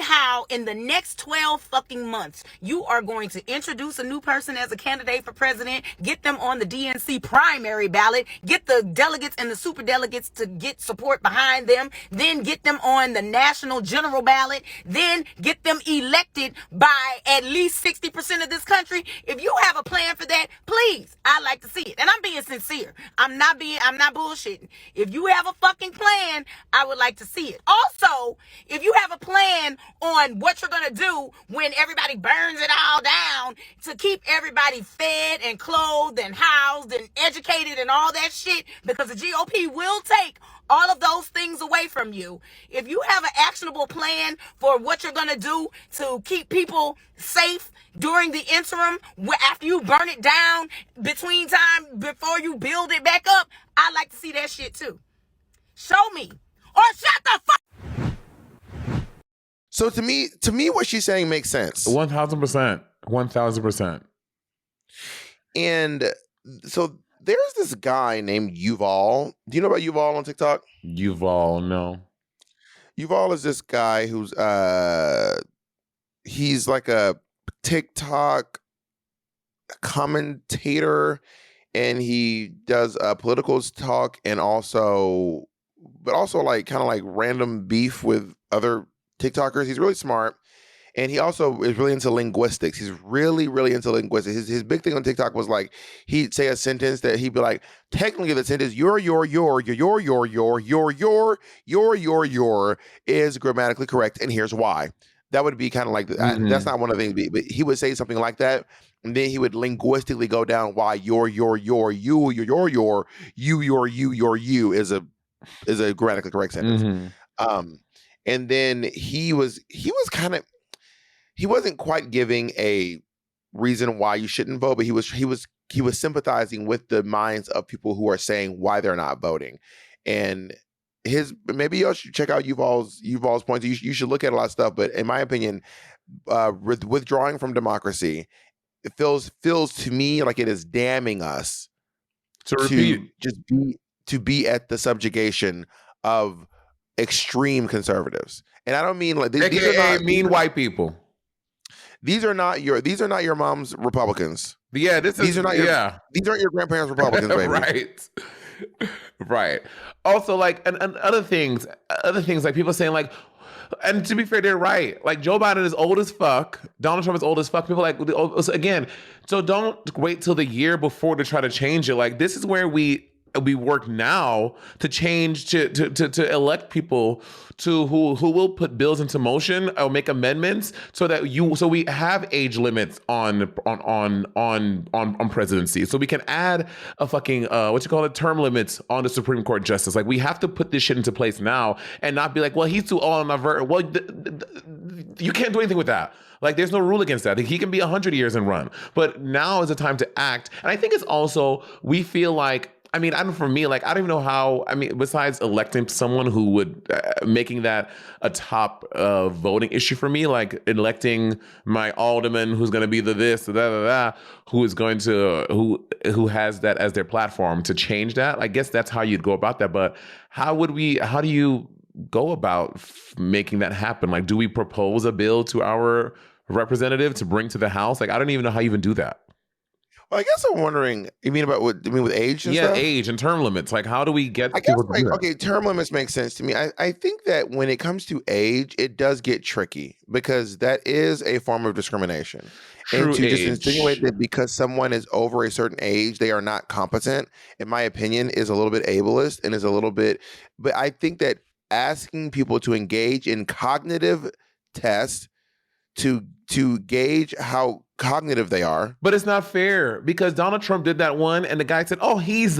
how in the next 12 fucking months you are going to introduce a new person as a candidate for president, get them on the DNC primary ballot, get the delegates and the super delegates to get support behind them, then get them on the national general ballot, then get them elected by at least 60% of this country. If you have a plan for that, please, I'd like to see it. And I'm being sincere. I'm not bullshitting. If you have a fucking plan, I would like to see it. Also, if you have a plan on what you're going to do when everybody burns it all down to keep everybody fed and clothed and housed and educated and all that shit, because the GOP will take all of those things away from you. If you have an actionable plan for what you're going to do to keep people safe during the interim, after you burn it down, between time before you build it back up, I'd like to see that shit too. Show me. Or shut the fuck. So to me, what she's saying makes sense. 1,000%. 1,000%. And so there's this guy named Yuval. Do you know about Yuval on TikTok? Yuval, no. Yuval is this guy who's he's like a TikTok commentator, and he does political talk and also like kind of like random beef with other TikTokers. He's really smart. And he also is really into linguistics. He's really, really into linguistics. His big thing on TikTok was like, he'd say a sentence that he'd be like, technically the sentence, your is grammatically correct. And here's why. That would be kind of like, that's not one of the things, but he would say something like that. And then he would linguistically go down why you is a grammatically correct sentence. And then he wasn't quite giving a reason why you shouldn't vote, but he was sympathizing with the minds of people who are saying why they're not voting. And maybe you should check out Yuval's points. You should look at a lot of stuff, but in my opinion, withdrawing from democracy, it feels to me like it is damning us to be at the subjugation of extreme conservatives. And I don't mean like these are not mean white people. These are not your mom's Republicans. Yeah, these aren't your grandparents' Republicans, baby. Right. Also, like, and other things like people saying like, and to be fair, they're right. Like Joe Biden is old as fuck. Donald Trump is old as fuck. People like, again, so don't wait till the year before to try to change it. Like this is where we work now to change to elect people who will put bills into motion or make amendments so we have age limits on presidency, so we can add a fucking term limits on the Supreme Court justice. Like we have to put this shit into place now and not be like, well, he's too old and avert. Well, you can't do anything with that. Like, there's no rule against that. He can be 100 years and run. But now is the time to act. And I think it's also, we feel like, I mean, I don't even know how, besides electing someone who would, making that a top voting issue for me, like electing my alderman who's going to be the this, who has that as their platform to change that. I guess that's how you'd go about that. But how do you go about making that happen? Like, do we propose a bill to our representative to bring to the House? Like, I don't even know how you even do that. Well, I guess I'm wondering, you mean with age and Yeah, stuff? age and term limits. Like, how do we get I guess people to do that? okay, term limits make sense to me. I think that when it comes to age, it does get tricky because that is a form of discrimination. And True to just age. insinuate that because someone is over a certain age, they are not competent, in my opinion, is a little bit ableist and is a little bit. But I think that asking people to engage in cognitive tests to gauge how cognitive they are. But it's not fair because Donald Trump did that one, and the guy said, "Oh, he's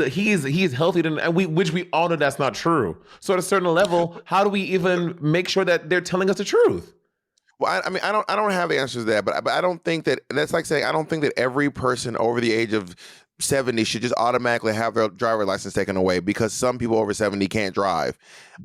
healthy," and which we all know that's not true. So at a certain level, how do we even make sure that they're telling us the truth? Well, I mean, I don't have the answers to that, but I don't think that that's like saying I don't think that every person over the age of 70 should just automatically have their driver's license taken away because some people over 70 can't drive.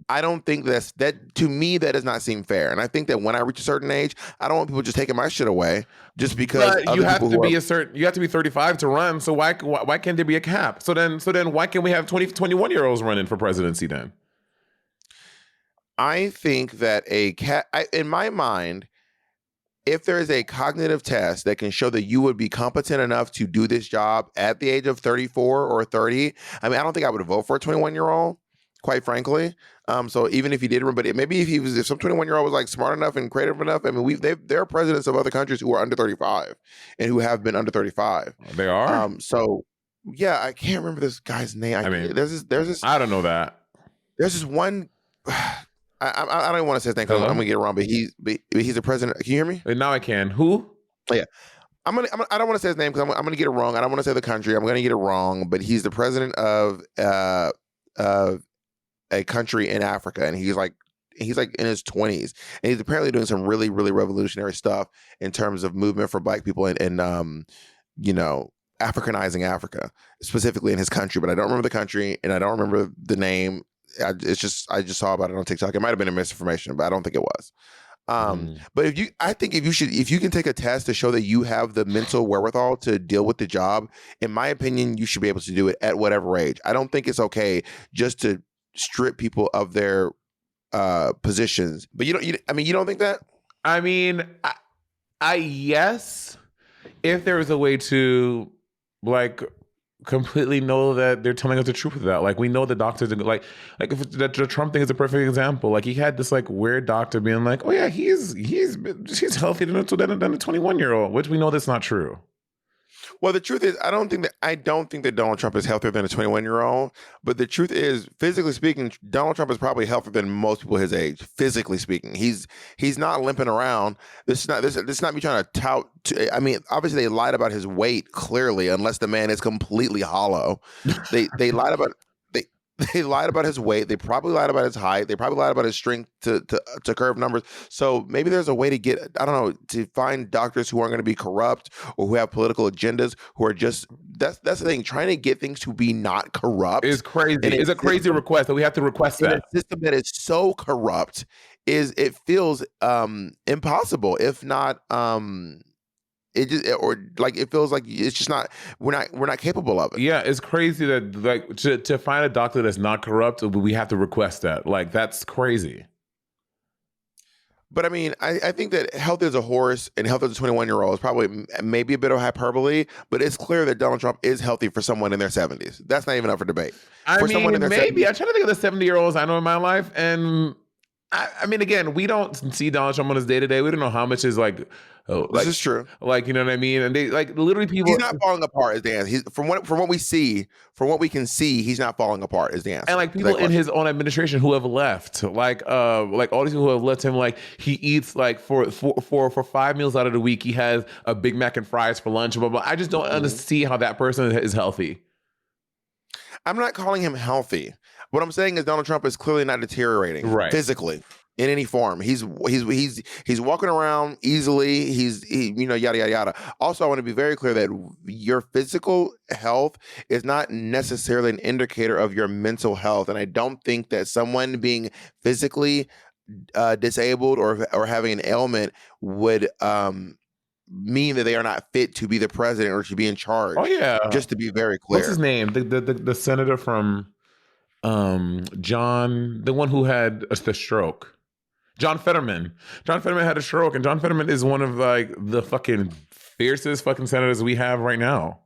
I don't think that to me that does not seem fair. And I think that when I reach a certain age, I don't want people just taking my shit away just because But other you have people to who be are, you have to be 35 to run. So why can't there be a cap? So then why can't we have 21-year-olds running for presidency then? I think that in my mind, if there is a cognitive test that can show that you would be competent enough to do this job at the age of 34 or 30, I mean, I don't think I would vote for a 21-year-old, quite frankly. So even if he did run, but maybe if some 21-year-old was like smart enough and creative enough, I mean, there are presidents of other countries who are under 35 and who have been under 35. They are. So yeah, I can't remember this guy's name. I mean, there's this I don't know that. there's this one. I don't even want to say his name because I'm gonna get it wrong. But he's the president. Can you hear me? Now I can. Who? Yeah. I don't want to say his name because I'm gonna get it wrong. I don't want to say the country. I'm gonna get it wrong. But he's the president of a country in Africa, and he's like in his 20s, and he's apparently doing some really really revolutionary stuff in terms of movement for Black people and you know, Africanizing Africa, specifically in his country. But I don't remember the country, and I don't remember the name. I just saw about it on TikTok. It might have been a misinformation, but I don't think it was. But if you can take a test to show that you have the mental wherewithal to deal with the job, in my opinion, you should be able to do it at whatever age. I don't think it's okay just to strip people of their positions. But you don't think that? I mean, I yes, if there was a way to like completely know that they're telling us the truth of that. Like, we know the doctors are like if the Trump thing is a perfect example. Like, he had this like weird doctor being like, "Oh yeah, he's healthier than a 21-year-old," which we know that's not true. Well, the truth is, I don't think that Donald Trump is healthier than a 21-year-old. But the truth is, physically speaking, Donald Trump is probably healthier than most people his age. Physically speaking, he's not limping around. This is not me trying to tout. I mean, obviously they lied about his weight clearly, unless the man is completely hollow. They lied about. They lied about his weight. They probably lied about his height. They probably lied about his strength to curve numbers. So maybe there's a way to get, I don't know, to find doctors who aren't going to be corrupt or who have political agendas, who are just, that's the thing, trying to get things to be not corrupt. It's crazy. It's a crazy request that we have to request that. A system that is so corrupt it feels impossible, if not it feels like it's just not, we're not capable of it. Yeah, it's crazy that like to find a doctor that's not corrupt, we have to request that. Like, that's crazy. But I mean, I think that health as a horse and health as a 21-year-old is probably maybe a bit of hyperbole, but it's clear that Donald Trump is healthy for someone in their 70s. That's not even up for debate. I For mean, someone in their maybe 70s, I'm trying to think of the 70-year-olds I know in my life, and I mean, again, we don't see Donald Trump on his day to day. We don't know how much is like. This is true. Like, you know what I mean? And they like literally people. He's not falling apart, is the answer. He's from what we can see, he's not falling apart, is the answer. And like people in his own administration who have left, like all these people who have left him, like he eats like for 5 meals out of the week, he has a Big Mac and fries for lunch. Blah, blah. I just don't see how that person is healthy. I'm not calling him healthy. What I'm saying is Donald Trump is clearly not deteriorating physically in any form. He's walking around easily. Yada yada yada. Also, I want to be very clear that your physical health is not necessarily an indicator of your mental health, and I don't think that someone being physically disabled or having an ailment would mean that they are not fit to be the president or to be in charge. Oh yeah. Just to be very clear. What's his name? The senator from John, the one who had the stroke. John Fetterman. John Fetterman had a stroke, and John Fetterman is one of like the fucking fiercest fucking senators we have right now.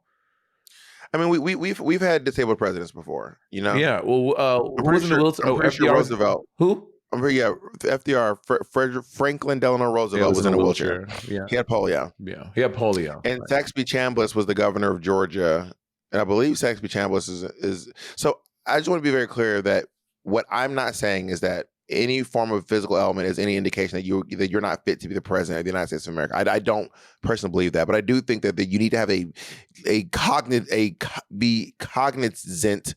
I mean, we've had disabled presidents before, you know. Yeah. Well, I'm who was pretty in the sure. Wilson? I'm Oh, pretty sure FDR. Roosevelt. Who? Yeah, FDR, Franklin Delano Roosevelt was in a wheelchair. Yeah. He had polio. Yeah. He had polio. And Right. Saxby Chambliss was the governor of Georgia, and I believe Saxby Chambliss is. So I just want to be very clear that what I'm not saying is that any form of physical element is any indication that you're not fit to be the president of the United States of America. I don't personally believe that, but I do think that you need to have be cognizant.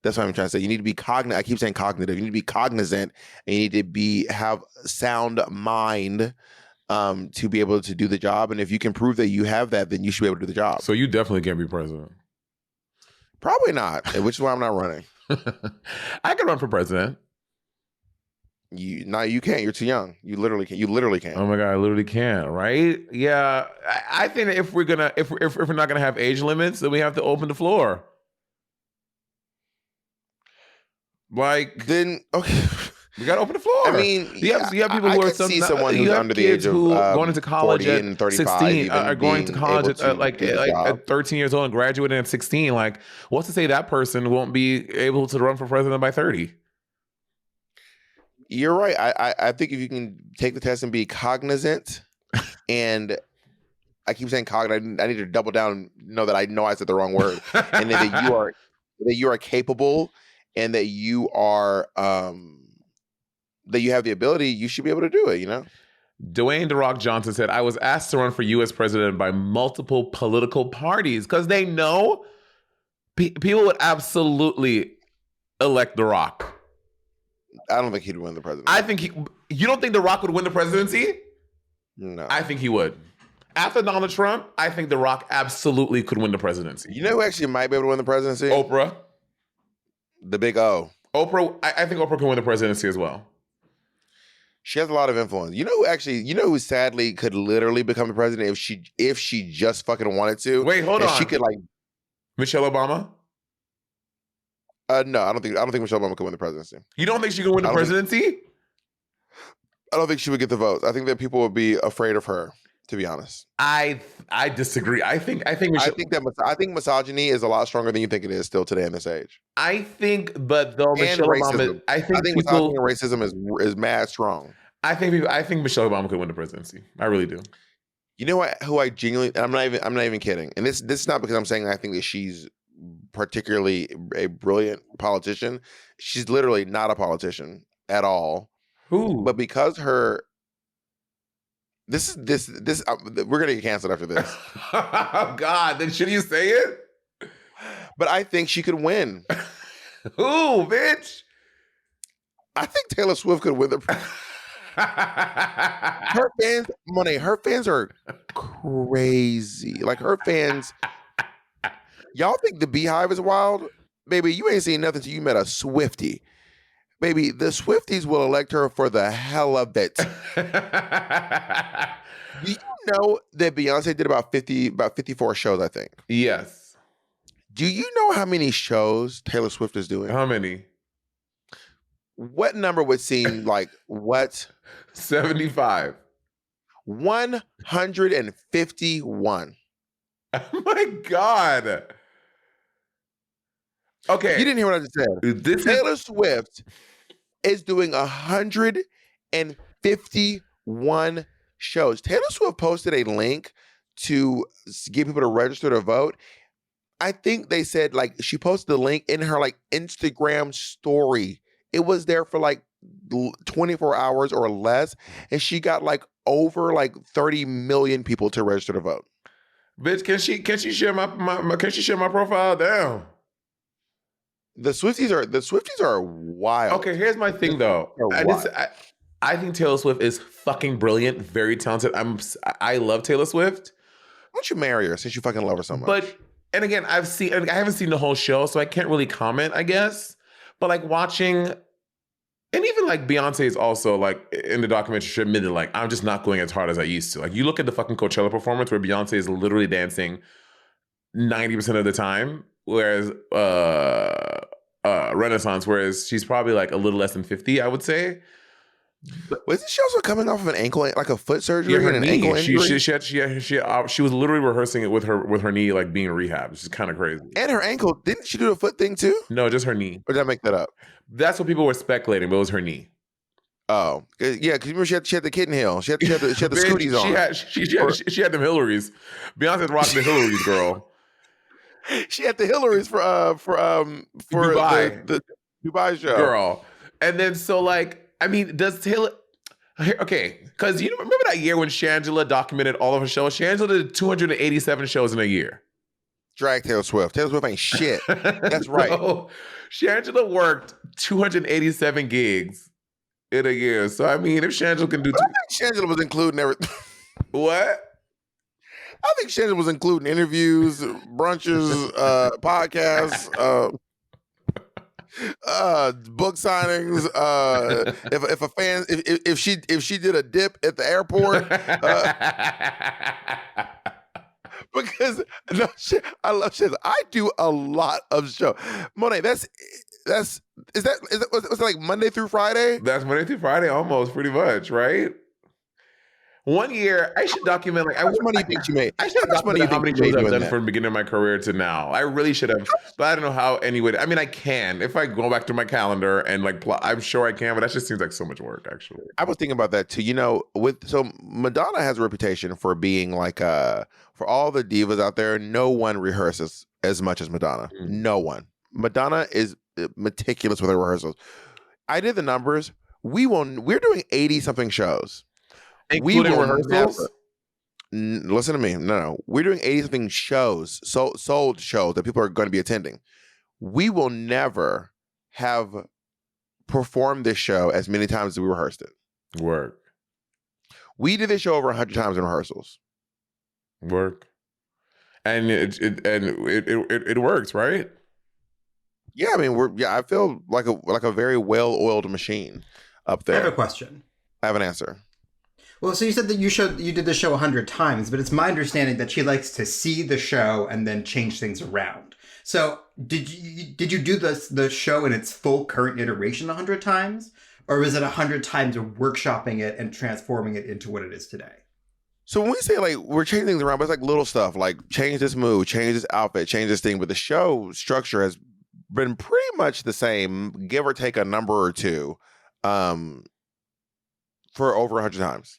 That's what I'm trying to say. You need to be cognizant. I keep saying cognitive. You need to be cognizant, and you need to have sound mind to be able to do the job. And if you can prove that you have that, then you should be able to do the job. So you definitely can't be president. Probably not, which is why I'm not running. I could run for president. You can't. You're too young. You literally can't. Oh my god, I literally can't. Right? Yeah. I think that if we're not gonna have age limits, then we have to open the floor. Like then, okay. We gotta open the floor. I mean, you have people who are see someone who's under the age of going into college 40 at and 35 16, even are going to college at at 13 years old and graduating at 16. Like, what's to say that person won't be able to run for president by 30? You're right. I think if you can take the test and be cognizant, and I keep saying cognizant, I need to double down and know that I said the wrong word, and that you are capable, and that you are that you have the ability. You should be able to do it. You know. Dwayne "The Rock" Johnson said, "I was asked to run for U.S. president by multiple political parties because they know people would absolutely elect The Rock." I don't think he'd win the presidency. I think you don't think The Rock would win the presidency? No. I think he would. After Donald Trump, I think The Rock absolutely could win the presidency. You know who actually might be able to win the presidency? Oprah. The big O. Oprah, I think Oprah can win the presidency as well. She has a lot of influence. You know who sadly could literally become the president if she just fucking wanted to? Wait, hold on. She could Michelle Obama? No, I don't think Michelle Obama could win the presidency. You don't think she could win the presidency? I don't think she would get the votes. I think that people would be afraid of her, to be honest. I disagree. I think misogyny is a lot stronger than you think it is still today in this age. I think, but though Michelle racism. Obama, I think misogyny and racism is mad strong. I think Michelle Obama could win the presidency. I really do. You know what? Who I genuinely, I'm not even kidding. And this is not because I'm saying I think that she's particularly a brilliant politician. She's literally not a politician at all. Who? But because her, this we're gonna get canceled after this. Oh God! Then should you say it? But I think she could win. Who, bitch? I think Taylor Swift could win the. Her fans, Monet. Her fans are crazy. Like her fans. Y'all think the Beehive is wild? Baby, you ain't seen nothing till you met a Swiftie. Baby, the Swifties will elect her for the hell of it. Do you know that Beyonce did about 54 shows, I think? Yes. Do you know how many shows Taylor Swift is doing? How many? What number would seem like what? 75. 151. Oh my God. Okay. You didn't hear what I just said. Taylor Swift is doing 151 shows. Taylor Swift posted a link to get people to register to vote. I think they said she posted the link in her Instagram story. It was there for 24 hours or less, and she got over 30 million people to register to vote. Bitch, can she share my profile? Damn. The Swifties are wild. Okay, here's my thing though. I think Taylor Swift is fucking brilliant, very talented. I love Taylor Swift. Why don't you marry her since you fucking love her so much? But and again, I haven't seen the whole show, so I can't really comment, I guess. But watching, and even Beyonce is also in the documentary, she admitted I'm just not going as hard as I used to. You look at the fucking Coachella performance where Beyonce is literally dancing 90% of the time, whereas Renaissance, whereas she's probably a little less than 50, I would say. Was she also coming off of an ankle, like a foot surgery Yeah, her and an knee. ankle injury? She was literally rehearsing it with her knee like being rehabbed. It's kind of crazy. And her ankle. Didn't she do a foot thing too? No, just her knee. Or did I make that up? That's what people were speculating, but it was her knee. Oh, yeah, because remember she had the kitten heel. She had the scooties on. She had them Hillarys. Beyonce's rocking the Hillarys, girl. She had the Hillarys for Dubai. the Dubai show, Girl. And then so like, I mean, does Taylor? Okay, because you remember that year when Shangela documented all of her shows? Shangela did 287 shows in a year. Drag Taylor Swift. Taylor Swift ain't shit. That's right. So, Shangela worked 287 gigs in a year. So I mean, if Shangela can do, I think Shangela was including everything. What? I think Shangela was including interviews, brunches, podcasts, book signings. If a fan, if she did a dip at the airport, because no shit, I love shit. I do a lot of show. Monet, was it like Monday through Friday? That's Monday through Friday, almost pretty much, right? One year, I should document like How much money you think you made? I should have How much money you documented how think many you made shows I've doing done from the beginning of my career to now. I really should have, but I don't know how anyway. I mean, I can if I go back to my calendar and like plot. I'm sure I can, but that just seems like so much work, actually. I was thinking about that too. You know, so Madonna has a reputation for being like for all the divas out there, no one rehearses as much as Madonna. No one. Madonna is meticulous with her rehearsals. I did the numbers. We're doing 80 something shows. Including rehearsals? Listen to me. No. We're doing 80 something shows, sold shows that people are going to be attending. We will never have performed this show as many times as we rehearsed it. Work. We did this show over 100 times in rehearsals. Work. And it works, right? Yeah, I mean, I feel like a very well-oiled machine up there. I have a question. I have an answer. Well, so you said that you did the show 100 times, but it's my understanding that she likes to see the show and then change things around. So did you do the show in its full current iteration 100 times? Or was it 100 times of workshopping it and transforming it into what it is today? So when we say like we're changing things around, but it's like little stuff like change this move, change this outfit, change this thing. But the show structure has been pretty much the same, give or take a number or two, for over 100 times.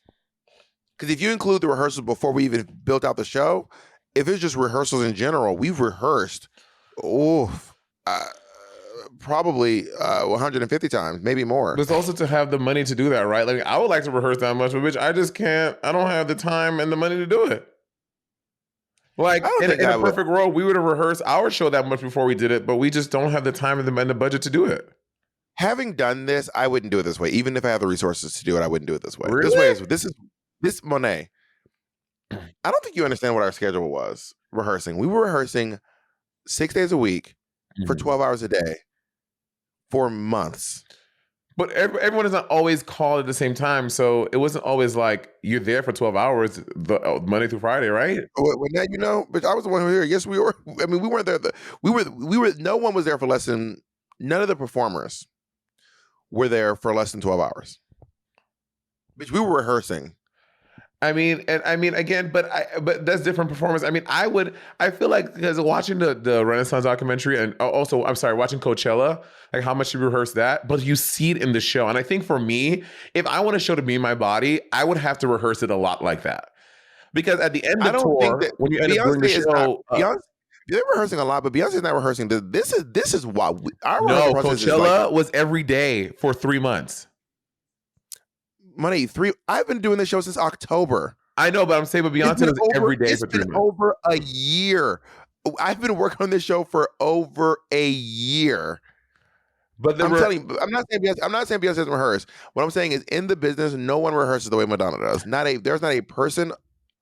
Because if you include the rehearsals before we even built out the show, if it's just rehearsals in general, we've rehearsed, probably 150 times, maybe more. But it's also to have the money to do that, right? Like I would like to rehearse that much, but bitch, I just can't. I don't have the time and the money to do it. Like in a perfect world, we would have rehearsed our show that much before we did it, but we just don't have the time and the budget to do it. Having done this, I wouldn't do it this way. Even if I have the resources to do it, I wouldn't do it this way. Really? This Monet. I don't think you understand what our schedule was rehearsing. We were rehearsing 6 days a week for 12 hours a day for months. But everyone is not always called at the same time, so it wasn't always like you're there for 12 hours, Monday through Friday, right? Well, now you know, but I was the one who was here. Yes, we were. I mean, we weren't there. We were. No one was there for less than. None of the performers were there for less than 12 hours. Bitch, we were rehearsing. I mean, again, but that's different performance. I mean, I feel like because watching the Renaissance documentary and also, I'm sorry, watching Coachella, like how much you rehearse that, but you see it in the show. And I think for me, if I want a show to be in my body, I would have to rehearse it a lot like that. Because at the end of the tour, when you end up doing the show, they're rehearsing a lot, but Beyonce's not rehearsing. This is why Coachella was every day for 3 months. I've been doing this show since October. I know, but I'm saying, but Beyonce was every day for 3 months. It's been over a year. I've been working on this show for over a year. But I'm telling you, I'm not saying Beyonce doesn't rehearse. What I'm saying is, in the business, no one rehearses the way Madonna does. There's not a person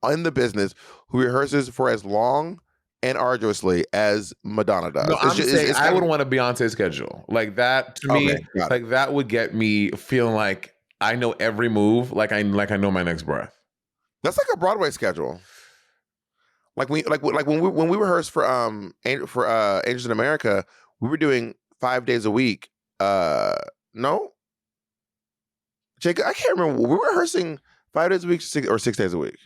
in the business who rehearses for as long and arduously as Madonna does. No, I would want a Beyonce schedule like that. To me, like that would get me feeling like I know every move, like I know my next breath. That's like a Broadway schedule. Like when we rehearsed for Angels in America, we were doing 5 days a week. No, Jacob, I can't remember. We were rehearsing 5 days a week or 6 days a week.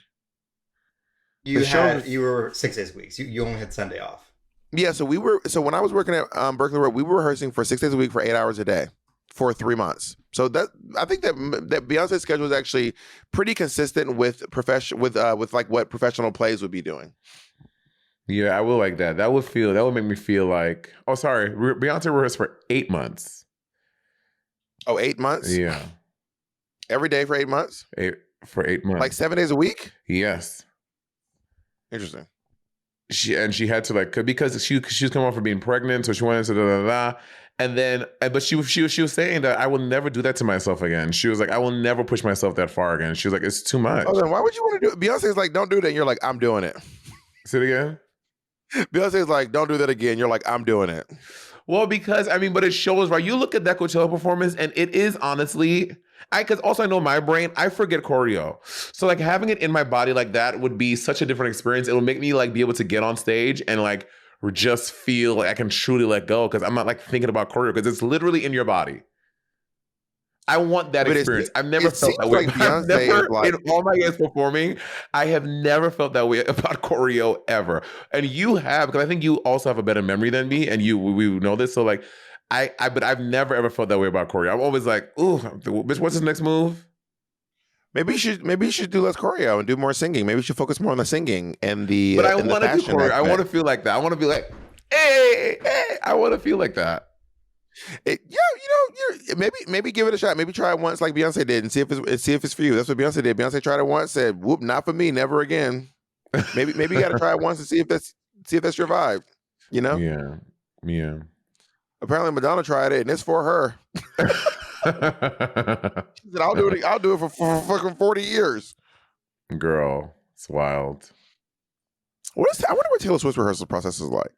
You The shows- you were 6 days a week. You only had Sunday off. Yeah, so when I was working at Berkeley Road, we were rehearsing for 6 days a week for 8 hours a day for 3 months. So I think that Beyonce's schedule is actually pretty consistent with like what professional plays would be doing. Yeah, I will like that. That would make me feel like, oh, sorry, Beyonce rehearsed for 8 months. Oh, 8 months? Yeah. Every day for 8 months? For 8 months. Like 7 days a week? Yes. Interesting. She had to because she was coming off of being pregnant, so she wanted to and then but she was saying that I will never do that to myself again. She was like, I will never push myself that far again. She was like, it's too much. Oh, then why would you want to do it? Beyonce's like, don't do that. And you're like, I'm doing it. Say it again. Beyonce's like, don't do that again. You're like, I'm doing it. Well, because but it shows, right? You look at that Coachella performance, and it is honestly, because also I know my brain, I forget choreo. So like having it in my body like that would be such a different experience. It would make me like be able to get on stage and like just feel like I can truly let go because I'm not like thinking about choreo because it's literally in your body. I want that experience. I've never felt that way. Like in all my years performing, I have never felt that way about choreo ever. And you have, because I think you also have a better memory than me, and we know this. So like, but I've never ever felt that way about choreo. I'm always like, ooh, bitch, what's his next move? Maybe you should do less choreo and do more singing. Maybe you should focus more on the singing and the. But I want to do choreo. I want to feel like that. I want to be like, hey. I want to feel like that. Maybe give it a shot. Maybe try it once, like Beyonce did, and see if it's for you. That's what Beyonce did. Beyonce tried it once, said, "Whoop, not for me, never again." Maybe you got to try it once and see if that's your vibe. You know? Yeah. Apparently, Madonna tried it, and it's for her. She said, "I'll do it for fucking 40 years." Girl, it's wild. I wonder what Taylor Swift's rehearsal process is like.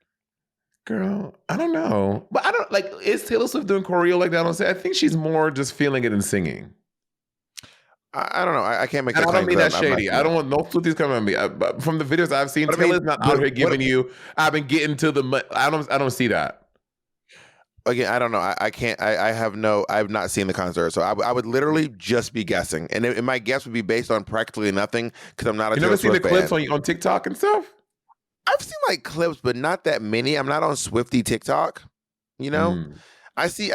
Girl, I don't know. But I don't like, is Taylor Swift doing choreo like that on stage? I think she's more just feeling it and singing. I don't know. I can't make that claim. I don't mean that shady. I don't want no Swifties coming at me. But from the videos I've seen, Taylor's not out here giving you, I've been getting to the, I don't see that. Again, I don't know. I can't, I've not seen the concert. So I would literally just be guessing. And my guess would be based on practically nothing because I'm not a Taylor Swift fan. You never seen the clips on TikTok and stuff? I've seen like clips, but not that many. I'm not on Swiftie TikTok, you know. I see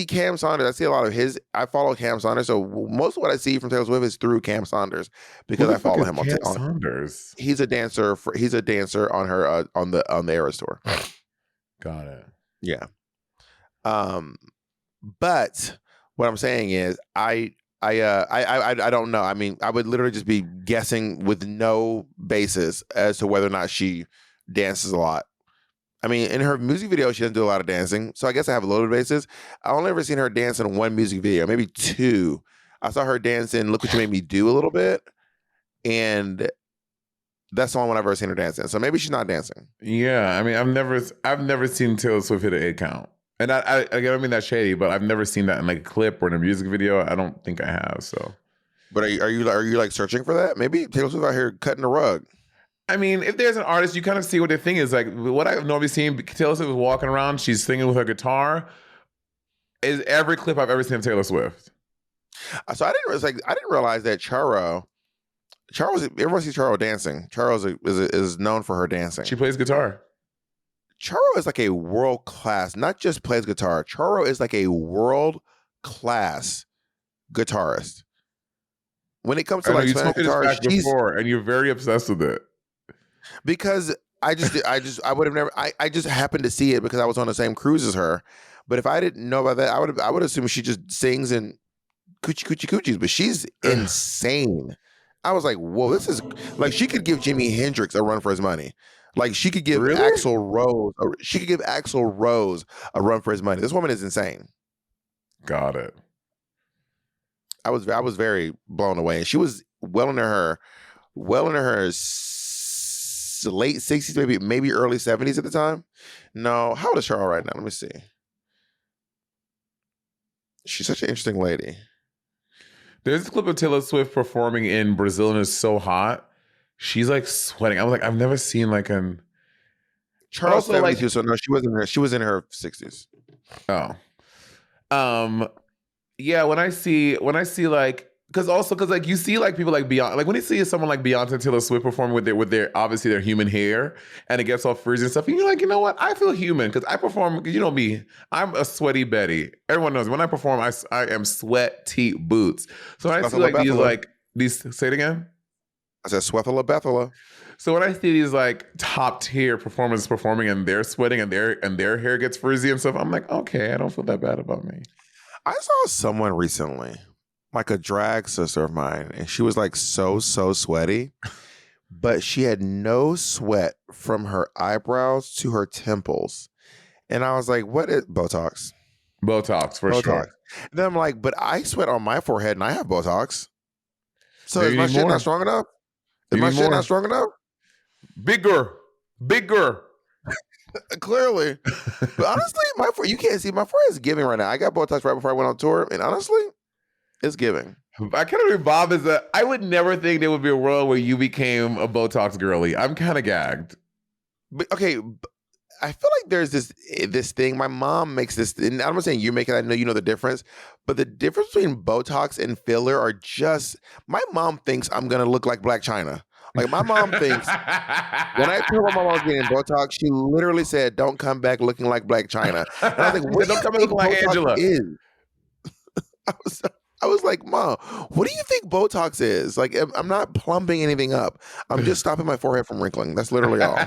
Cam Saunders. I see a lot of his. I follow Cam Saunders, so most of what I see from Taylor Swift is through Cam Saunders because I follow him on TikTok. Saunders. He's a dancer. He's a dancer on her on the Eras tour. Got it. Yeah. But what I'm saying is, I don't know. I mean, I would literally just be guessing with no basis as to whether or not she dances a lot. I mean, in her music video, she doesn't do a lot of dancing. So I guess I have a loaded basis. I only ever seen her dance in one music video, maybe two. I saw her dance in Look What You Made Me Do a little bit. And that's the only one I've ever seen her dance in. So maybe she's not dancing. Yeah. I mean, I've never seen Taylor Swift hit an 8 count. And I don't mean that shady, but I've never seen that in like a clip or in a music video. I don't think I have. So, but are you like searching for that? Maybe Taylor Swift out here cutting the rug. I mean, if there's an artist, you kind of see what their thing is. Like what I've normally seen, Taylor Swift was walking around, she's singing with her guitar. Is every clip I've ever seen of Taylor Swift. So I didn't realize that Charo, everyone sees Charo dancing. Charo is known for her dancing. She plays guitar. Charo is like a world class, not just plays guitar. Charo is like a world class guitarist. When it comes to like Spanish guitar, before, and you're very obsessed with it. Because I would have never. I just happened to see it because I was on the same cruise as her. But if I didn't know about that, I would assume she just sings in coochies. But she's insane. I was like, whoa, this is like she could give Jimi Hendrix a run for his money. Like she could give Axl Rose. She could give Axl Rose a run for his money. This woman is insane. Got it. I was very blown away, and she was well into her late 60s, maybe early 70s at the time. No, how old is Cheryl right now? Let me see. She's such an interesting lady. There's a clip of Taylor Swift performing in Brazil, and it's so hot. She's like sweating. I was like, I've never seen like an. Charles 72, so no, she was in her 60s. Oh. yeah, when I see like, because like you see like people like Beyonce, like when you see someone like Beyonce and Taylor Swift performing with their obviously their human hair and it gets all frizzy and stuff, and you're like, you know what? I feel human because I perform. You know me, I'm a sweaty Betty. Everyone knows when I perform, I am sweaty boots. So when I see Swethala like Bethela. these, say it again. I said Swethala Bethela. So when I see these like top tier performers performing and they're sweating and their hair gets frizzy and stuff, I'm like, okay, I don't feel that bad about me. I saw someone recently, like a drag sister of mine, and she was like so sweaty, but she had no sweat from her eyebrows to her temples. And I was like, what is Botox? Botox for Botox. sure. Then I'm like, but I sweat on my forehead and I have Botox. So Maybe is you my need shit more. not strong enough? Is You my need shit more. not strong enough? Bigger. Clearly. But honestly, you can't see my forehead is giving right now. I got Botox right before I went on tour, and honestly, it's giving. I kind of Bob is a. I would never think there would be a world where you became a Botox girly. I'm kind of gagged. But okay, I feel like there's this thing. My mom makes this, and I'm not saying you make it. I know you know the difference, but the difference between Botox and filler are just. My mom thinks I'm gonna look like Black China. Like my mom thinks when I told my mom I was getting Botox, she literally said, "Don't come back looking like Black China." And I was like, "What do Don't you come in think looking like Botox Angela. is?" I was, I was like, "Mom, what do you think Botox is?" Like, I'm not plumping anything up. I'm just stopping my forehead from wrinkling. That's literally all.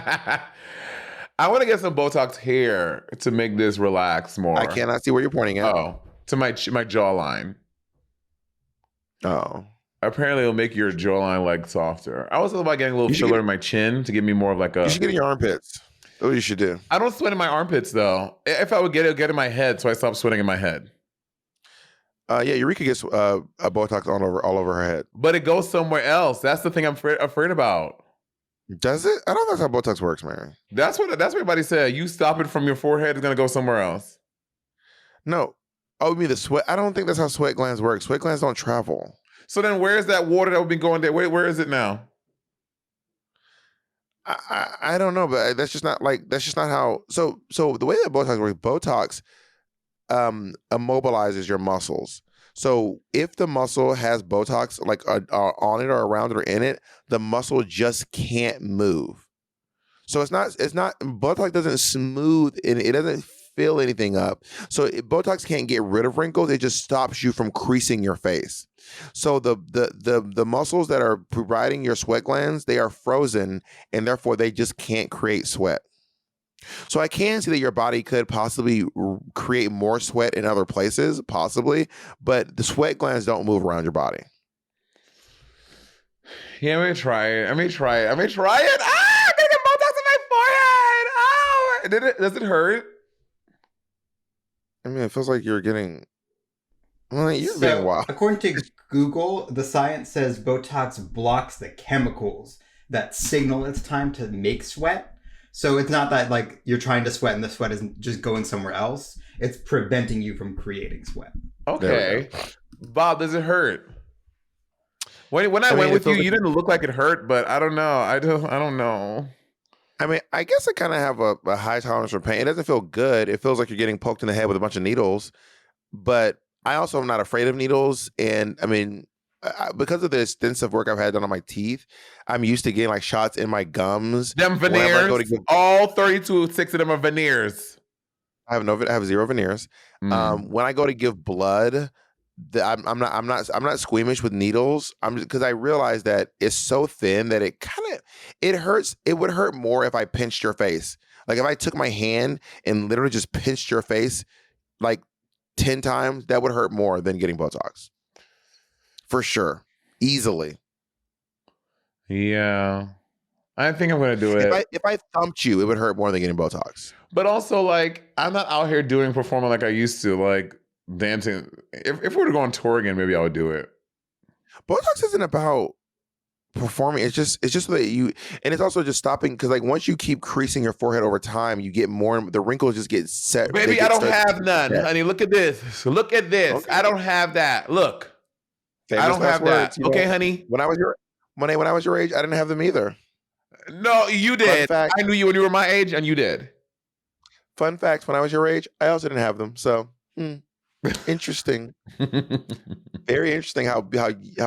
I want to get some Botox hair to make this relax more. I cannot see where you're pointing at. Oh, to my jawline. Oh. Apparently, it'll make your jawline like softer. I was thinking about getting a little filler in my chin to give me more of like a. You should get in your armpits. That's what you should do. I don't sweat in my armpits though. If I would get in my head, so I stop sweating in my head. Yeah, Eureka gets a Botox all over her head. But it goes somewhere else. That's the thing I'm afraid about. Does it? I don't know that's how Botox works, man. That's what everybody said. You stop it from your forehead, it's gonna go somewhere else. No. Oh, you mean the sweat? I don't think that's how sweat glands work. Sweat glands don't travel. So then where's that water that would be going there? Where is it now? I don't know, but that's just not how. So the way that Botox works, Botox immobilizes your muscles. So if the muscle has Botox like on it or around it or in it, the muscle just can't move. So it's not Botox doesn't smooth it doesn't fill anything up. So Botox can't get rid of wrinkles. It just stops you from creasing your face. So the muscles that are providing your sweat glands, they are frozen and therefore they just can't create sweat. So I can see that your body could possibly create more sweat in other places, possibly, but the sweat glands don't move around your body. Yeah, I'm gonna try it. Ah, I'm getting Botox in my forehead. Oh, does it hurt? I mean, it feels like you're getting. Well, you're being wild. According to Google, the science says Botox blocks the chemicals that signal it's time to make sweat. So it's not that like you're trying to sweat and the sweat isn't just going somewhere else. It's preventing you from creating sweat. Okay. Bob, does it hurt? When I went with you, you didn't look like it hurt, but I don't know. I don't know. I mean, I guess I kind of have a high tolerance for pain. It doesn't feel good. It feels like you're getting poked in the head with a bunch of needles. But I also am not afraid of needles. And I mean, because of the extensive work I've had done on my teeth, I'm used to getting like shots in my gums. Them veneers, all 6 of them are veneers. I have 0 veneers. When I go to give blood, I'm not squeamish with needles. Because I realize that it's so thin that it hurts. It would hurt more if I pinched your face. Like if I took my hand and literally just pinched your face like 10 times, that would hurt more than getting Botox. For sure. Easily. Yeah. I think I'm going to do it. If I thumped you, it would hurt more than getting Botox. But also, like, I'm not out here performing like I used to, like dancing. If we were to go on tour again, maybe I would do it. Botox isn't about performing. It's just that you, and it's also just stopping because like once you keep creasing your forehead over time, you get more. The wrinkles just get set. Baby, I don't have none, honey. Look at this. Look at this. Okay. I don't have that. Look, I don't have that. Okay, honey. When I was your age, I didn't have them either. No, you did. I knew you when you were my age, and you did. Fun fact: when I was your age, I also didn't have them. So. Interesting. Very interesting how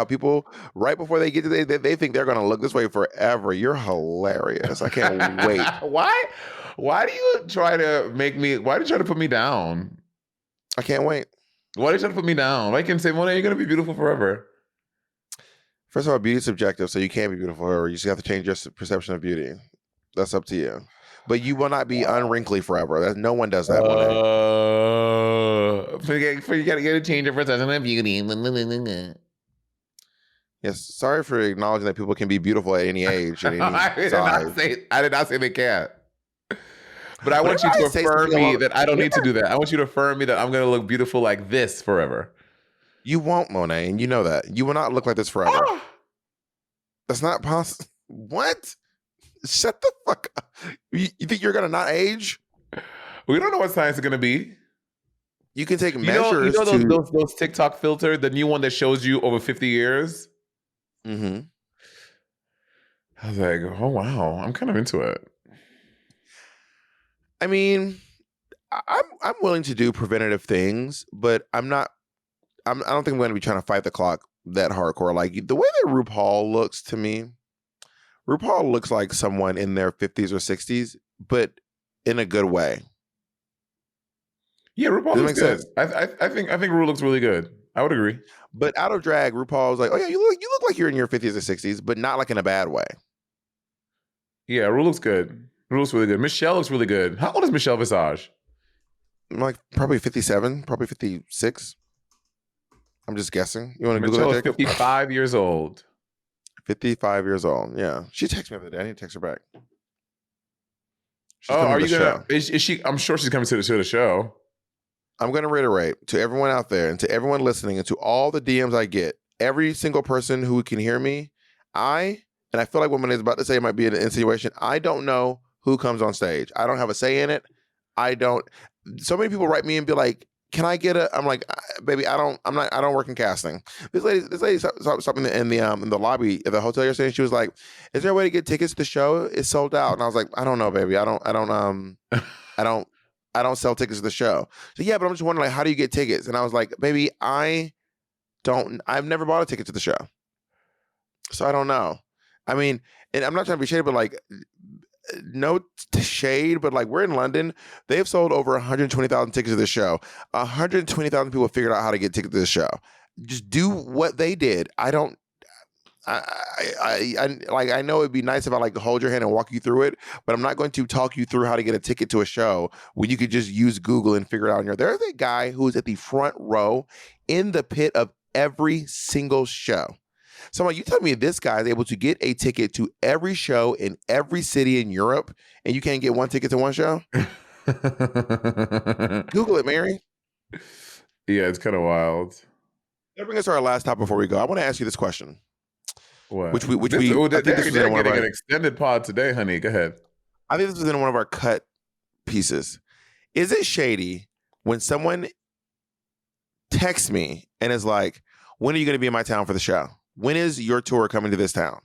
people right before they get to they think they're gonna look this way forever. You're hilarious. I can't wait. Why? Why do you try to make me? Why do you try to put me down? I can't wait. Why do you try to put me down? I can say, Monet, you're gonna be beautiful forever. First of all, beauty is subjective, so you can't be beautiful forever. You just have to change your perception of beauty. That's up to you. But you will not be unwrinkly forever. No one does that. You gotta change your perception of beauty. Yes, sorry for acknowledging that people can be beautiful at any age, at any I did not say they can't. But I want you to affirm me that I don't need to do that. I want you to affirm me that I'm going to look beautiful like this forever. You won't, Monet, and you know that. You will not look like this forever. That's not possible. What? Shut the fuck up. You think you're going to not age? We don't know what science is going to be. You can take measures. You know those TikTok filter, the new one that shows you over 50 years? Mm-hmm. I was like, oh, wow. I'm kind of into it. I mean, I'm willing to do preventative things, but I don't think I'm going to be trying to fight the clock that hardcore. Like the way that RuPaul looks to me, RuPaul looks like someone in their 50s or 60s, but in a good way. Yeah, RuPaul looks good. I think Ru looks really good. I would agree. But out of drag, RuPaul was like, oh yeah, you look like you're in your 50s or 60s, but not like in a bad way. Yeah, Ru looks good. Ru looks really good. Michelle looks really good. How old is Michelle Visage? Like probably 57, probably 56. I'm just guessing. You want to Google that, Jacob? 55 years old. 55 years old. Yeah. She texted me the other day. I need to text her back. Are you gonna? Is she? I'm sure she's coming to the show. I'm going to reiterate to everyone out there and to everyone listening and to all the DMs I get, every single person who can hear me, and I feel like what Monet's about to say might be an insinuation. I don't know who comes on stage. I don't have a say in it. So many people write me and be like, can I get I'm like, baby, I don't work in casting. This lady saw something in the lobby of the hotel you're saying. She was like, is there a way to get tickets to the show? It's sold out. And I was like, I don't know, baby. I don't sell tickets to the show. So yeah, but I'm just wondering, like, how do you get tickets? And I was like, baby, I've never bought a ticket to the show. So I don't know. I mean, and I'm not trying to be shady, but like, no shade, but like we're in London. They've sold over 120,000 tickets to the show. 120,000 people figured out how to get tickets to the show. Just do what they did. I know it'd be nice if I like hold your hand and walk you through it, but I'm not going to talk you through how to get a ticket to a show when you could just use Google and figure it out on your. There's a guy who's at the front row in the pit of every single show. So you tell me this guy is able to get a ticket to every show in every city in Europe, and you can't get one ticket to one show? Google it, Mary. Yeah, it's kind of wild. That brings us to our last topic before we go. I want to ask you this question. What? I think this was getting an extended pod today, honey. Go ahead. I think this was in one of our cut pieces. Is it shady when someone texts me and is like, when are you going to be in my town for the show? When is your tour coming to this town?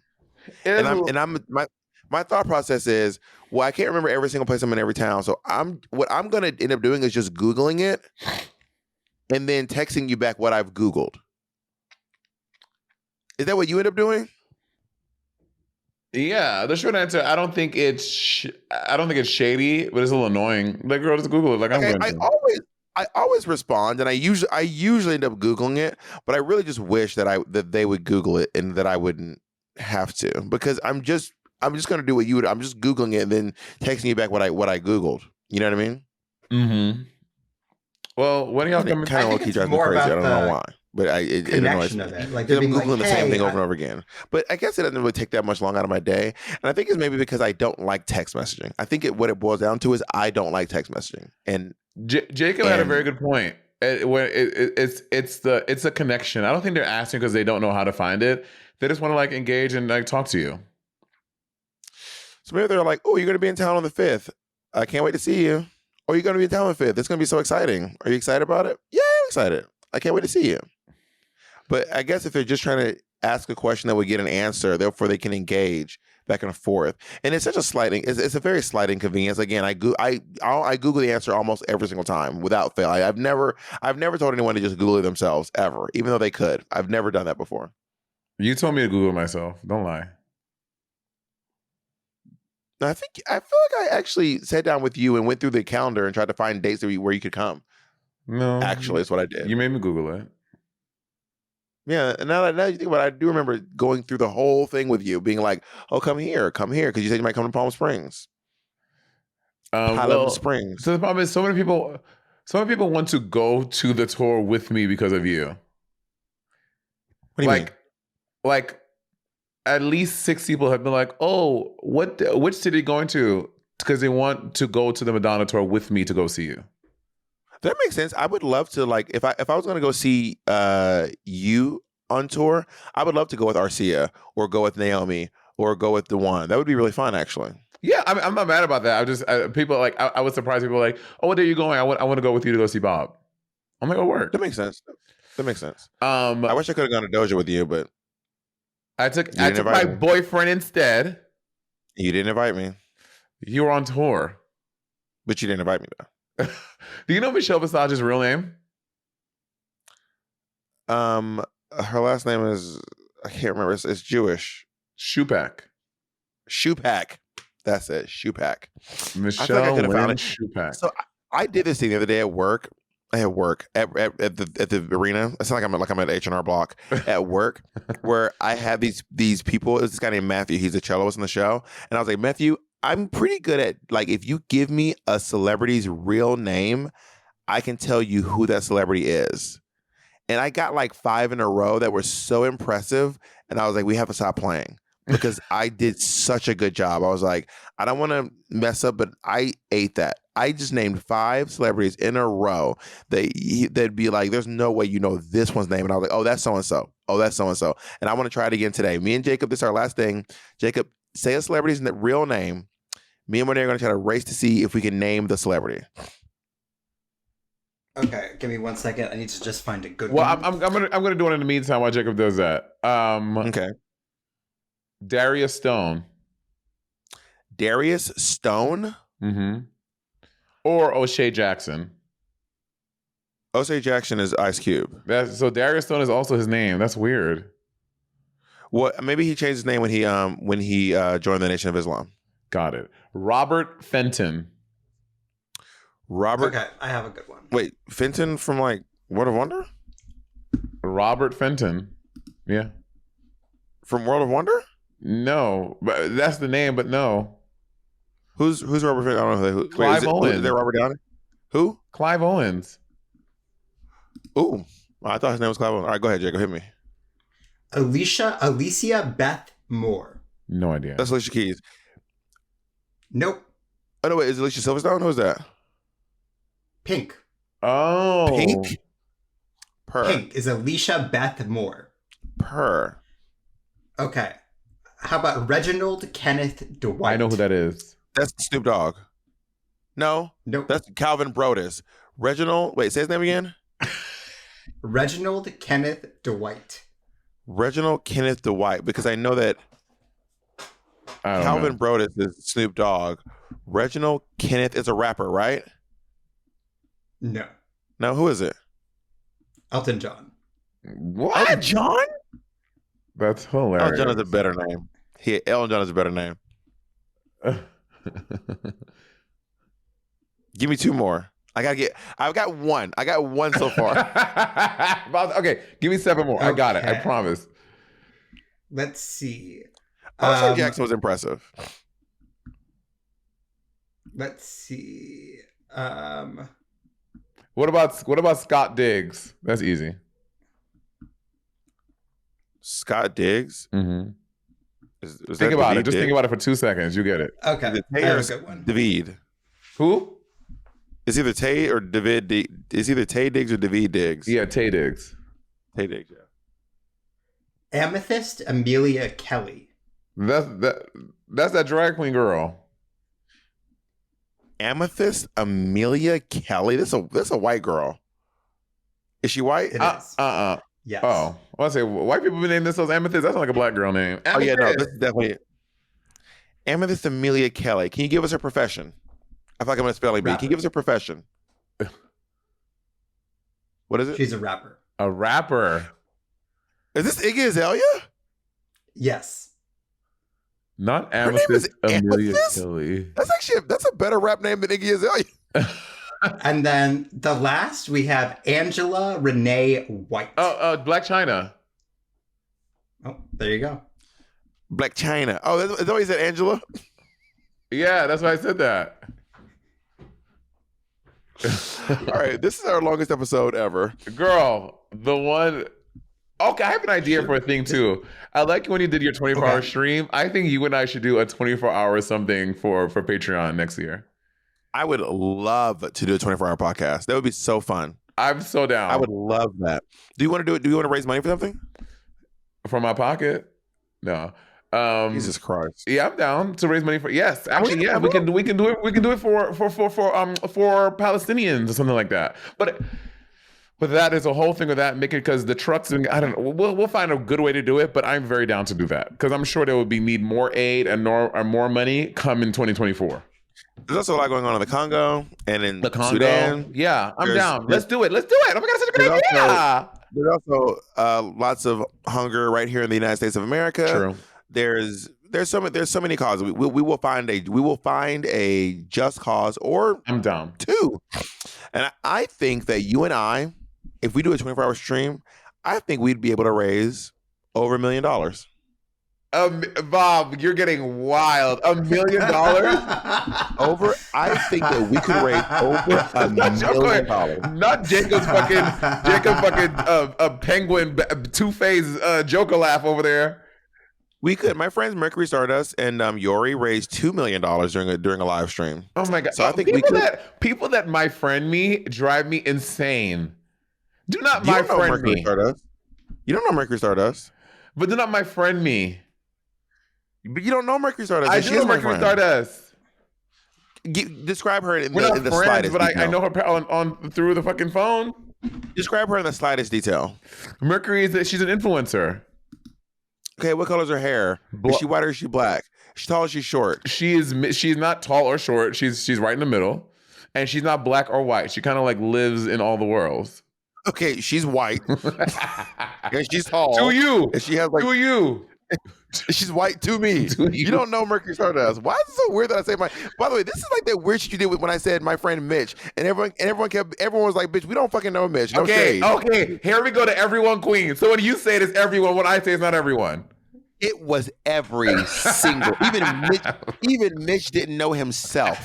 My thought process is, well, I can't remember every single place I'm in every town. So what I'm going to end up doing is just Googling it and then texting you back what I've Googled. Is that what you end up doing? Yeah, the short answer, I don't think it's shady, but it's a little annoying. Like, girl, just Google it. Like, I always respond, and I usually end up Googling it, but I really just wish that they would Google it and that I wouldn't have to, because I'm just gonna do what you would. I'm just Googling it and then texting you back what I Googled. You know what I mean? Mm-hmm. Well, when y'all coming? Kind of low key drives me crazy. I don't know why, but it annoys me. Like I'm Googling the same thing over and over again. But I guess it doesn't really take that much long out of my day, and I think it's maybe because I don't like text messaging. I think what it boils down to is I don't like text messaging, and Jacob had a very good point. It's a connection. I don't think they're asking because they don't know how to find it. They just want to like engage and like talk to you. So maybe they're like, "Oh, you're going to be in town on the 5th. I can't wait to see you." Or you're going to be in town on the 5th. It's going to be so exciting. Are you excited about it? Yeah, I'm excited. I can't wait to see you. But I guess if they're just trying to ask a question that would get an answer, therefore they can engage, back and forth. And it's such a slight, it's a very slight inconvenience. Again, I Google the answer almost every single time without fail. I've never told anyone to just Google it themselves ever, even though they could. I've never done that before. You told me to Google myself. Don't lie. I feel like I actually sat down with you and went through the calendar and tried to find dates where you could come. No. Actually, that's what I did. You made me Google it. Yeah, and now you think about it, I do remember going through the whole thing with you, being like, "Oh, come here," because you said you might come to Palm Springs. Palm Springs. So the problem is, so many people want to go to the tour with me because of you. What do you mean? Like, at least 6 people have been like, "Oh, which city are you going to?" Because they want to go to the Madonna tour with me to go see you. That makes sense. I would love to, like, if I was going to go see you on tour, I would love to go with Arcia or go with Naomi or go with Dewan. That would be really fun, actually. Yeah, I'm not mad about that. People like I was surprised. People were like, "Oh, what day are you going? I want to go with you to go see Bob." I'm like, "Oh, work." That makes sense. I wish I could have gone to Doja with you, but I took my boyfriend instead. You didn't invite me. You were on tour, but you didn't invite me though. Do you know Michelle Visage's real name? Her last name is, I can't remember. It's Jewish. Shupak. That's it. Shupak. Michelle I found it. Shupak. So I did this thing the other day at work. At the arena. It's not like I'm at H&R Block at work, where I have these people. It's this guy named Matthew. He's a celloist in the show, and I was like, Matthew, I'm pretty good at, like, if you give me a celebrity's real name, I can tell you who that celebrity is. And I got like 5 in a row that were so impressive, and I was like, we have to stop playing because I did such a good job. I was like, I don't want to mess up, but I ate that. I just named 5 celebrities in a row that'd be like, there's no way you know this one's name. And I was like, oh, that's so-and-so. Oh, that's so-and-so. And I want to try it again today. Me and Jacob, this is our last thing. Jacob, say a celebrity's real name. Me and Monet are going to try to race to see if we can name the celebrity. Okay, give me 1 second. I need to just find a good one. Well, I'm gonna do it in the meantime while Jacob does that. Okay. Darius Stone. Darius Stone? Mm-hmm. Or O'Shea Jackson. O'Shea Jackson is Ice Cube. So Darius Stone is also his name. That's weird. Well, maybe he changed his name when he joined the Nation of Islam. Got it. Robert Fenton. Okay, I have a good one. Wait, Fenton from like World of Wonder? Robert Fenton. Yeah. From World of Wonder? No, but that's the name, but no. Who's Robert Fenton? I don't know who. Clive Owens. Is there Robert Downey? Who? Clive Owens. Ooh, I thought his name was Clive Owens. All right, go ahead, Jacob. Hit me. Alicia Beth Moore. No idea. That's Alicia Keys. Nope. Oh no, wait, is Alicia Silverstone? Who's that? Pink. Oh. Pink? Pink is Alicia Beth Moore. Okay. How about Reginald Kenneth Dwight? I know who that is. That's Snoop Dogg. No. Nope. That's Calvin Brodus. Reginald, wait, say his name again. Reginald Kenneth Dwight. Reginald Kenneth Dwight, because I know that Calvin Brodus is Snoop Dogg. Reginald Kenneth is a rapper, right? No. No, who is it? Elton John. What? Elton John? That's hilarious. Elton John is a better name. Elton John is a better name. Give me 2 more. I've got 1. I got 1 so far. Okay, give me 7 more. Okay. I got it. I promise. Let's see. O'Shea Jackson was impressive. Let's see. What about Scott Diggs? That's easy. Scott Diggs? Mm-hmm. Think about it. Just think about it for 2 seconds. You get it. Okay. I have a good one. David. Who? It's either Tay or David. It's either Tay Diggs or David Diggs. Yeah, Tay Diggs. Tay Diggs, yeah. Amethyst Amelia Kelly. That's that drag queen girl. Amethyst Amelia Kelly. This a white girl. Is she white? It is. Yes. Oh, I say white people been naming themselves Amethyst. That's like a black girl name. Amethyst. Oh yeah, no, this is definitely. Amethyst Amelia Kelly. Can you give us her profession? I feel like I'm going to spelling bee. Can you give us her profession? What is it? She's a rapper. A rapper. Is this Iggy Azalea? Yes. Not Her name is Amethyst Amelia Amethyst? Kelly. That's a better rap name than Iggy Azalea. And then the last, we have Angela Renee White. Black China. Oh, there you go. Black China. Oh, is that what you said, Angela? Yeah, that's why I said that. All right, this is our longest episode ever. Girl, the one. Okay, I have an idea for a thing too. I like when you did your 24-hour stream. I think you and I should do a 24-hour something for Patreon next year. I would love to do a 24-hour podcast. That would be so fun. I'm so down. I would love that. Do you want to do it? Do you want to raise money for something? From my pocket? No. Jesus Christ. Yeah, I'm down to raise money for. Yes, actually, yeah, we can do it. We can do it for Palestinians or something like that. But that is a whole thing with that. Make it because the trucks. And I don't know. We'll find a good way to do it. But I'm very down to do that because I'm sure there will be need more aid and more money come in 2024. There's also a lot going on in the Congo and in The Congo. Sudan. Yeah, I'm down. Let's do it. Oh my God, such a good idea. There's also lots of hunger right here in the United States of America. True. There's so many causes. We will find a just cause or I'm down. two. And I think that you and I, if we do a 24-hour stream, I think we'd be able to raise over $1 million. Bob, you're getting wild. $1 million? I think that we could raise over $1 million. Not Jacob's fucking penguin two-phase Joker laugh over there. We could. My friends Mercury Stardust and Yori raised $2 million during a live stream. Oh my God! So I think people that my friend me drive me insane. Do not You my don't know friend Mercury me. Stardust. You don't know Mercury Stardust. But do not my friend me. But you don't know Mercury Stardust. I do know Mercury Stardust. Describe her in We're not the friends, slightest but detail. I know her on through the fucking phone. Describe her in the slightest detail. Mercury she's an influencer. Okay, what color is her hair? Is she white or is she black? Is she tall or is she short? She's not tall or short. She's right in the middle, and she's not black or white. She kind of like lives in all the worlds. Okay, she's white. And she's tall. To you. And she has like. To you. She's white to me. To you. You don't know Mercury Stardust. Why is it so weird that I say my? By the way, this is like that weird shit you did when I said my friend Mitch, and everyone was like, "Bitch, we don't fucking know Mitch." No shade. Okay. Here we go to everyone queen. So when you say it, it's everyone. When I say it's not everyone. It was every single. Even Mitch didn't know himself.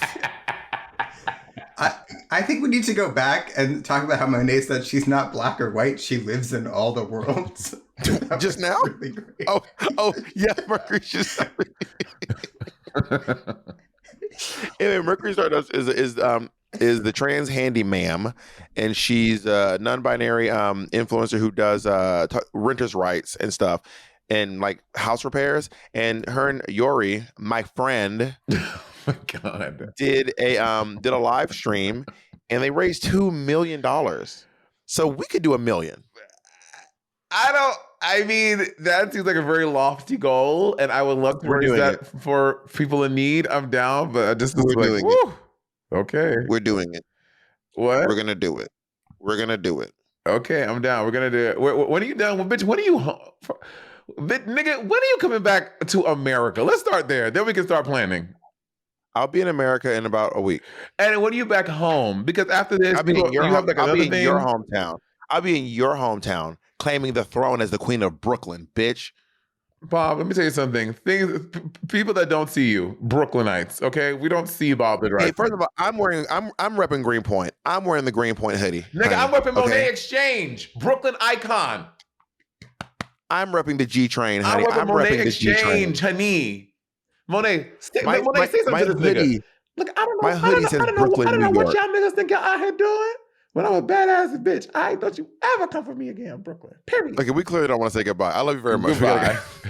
I think we need to go back and talk about how Monet said she's not black or white. She lives in all the worlds. Just now? Really great. Oh, yeah, Mercury. Anyway, Mercury Stardust is the trans handyman, and she's a non-binary influencer who does renters' rights and stuff, and like house repairs. And her and Yori, my friend, Oh my God. did a live stream, and they raised $2 million. So we could do $1 million. I mean, that seems like a very lofty goal, and I would love to raise that for people in need. I'm down, but I just We're like, doing whew. Okay. We're doing it. What? We're gonna do it. We're gonna do it. Okay, I'm down. We're gonna do it. When are you done? Well, bitch, when are you nigga, when are you coming back to America? Let's start there. Then we can start planning. I'll be in America in about a week. And when are you back home? Because after this, I'll be in your hometown. I'll be in your hometown, claiming the throne as the queen of Brooklyn, bitch. Bob, let me tell you something. People that don't see you, Brooklynites, okay? We don't see Bob the right. Hey, first of all, I'm repping Greenpoint. I'm wearing the Greenpoint hoodie. Nigga, honey, I'm repping Monet okay? Exchange, Brooklyn icon. I'm repping the G Train, honey. I'm repping Monet the G Train. Exchange, honey. Monet, say My something to this hoodie. nigga. Look, I don't know. My hoodie says Brooklyn, I don't know New what York. y'all niggas think y'all out here doing. When I'm a badass bitch, don't you ever come for me again, Brooklyn. Period. Okay, we clearly don't want to say goodbye. I love you very much. We gotta Goodbye. go.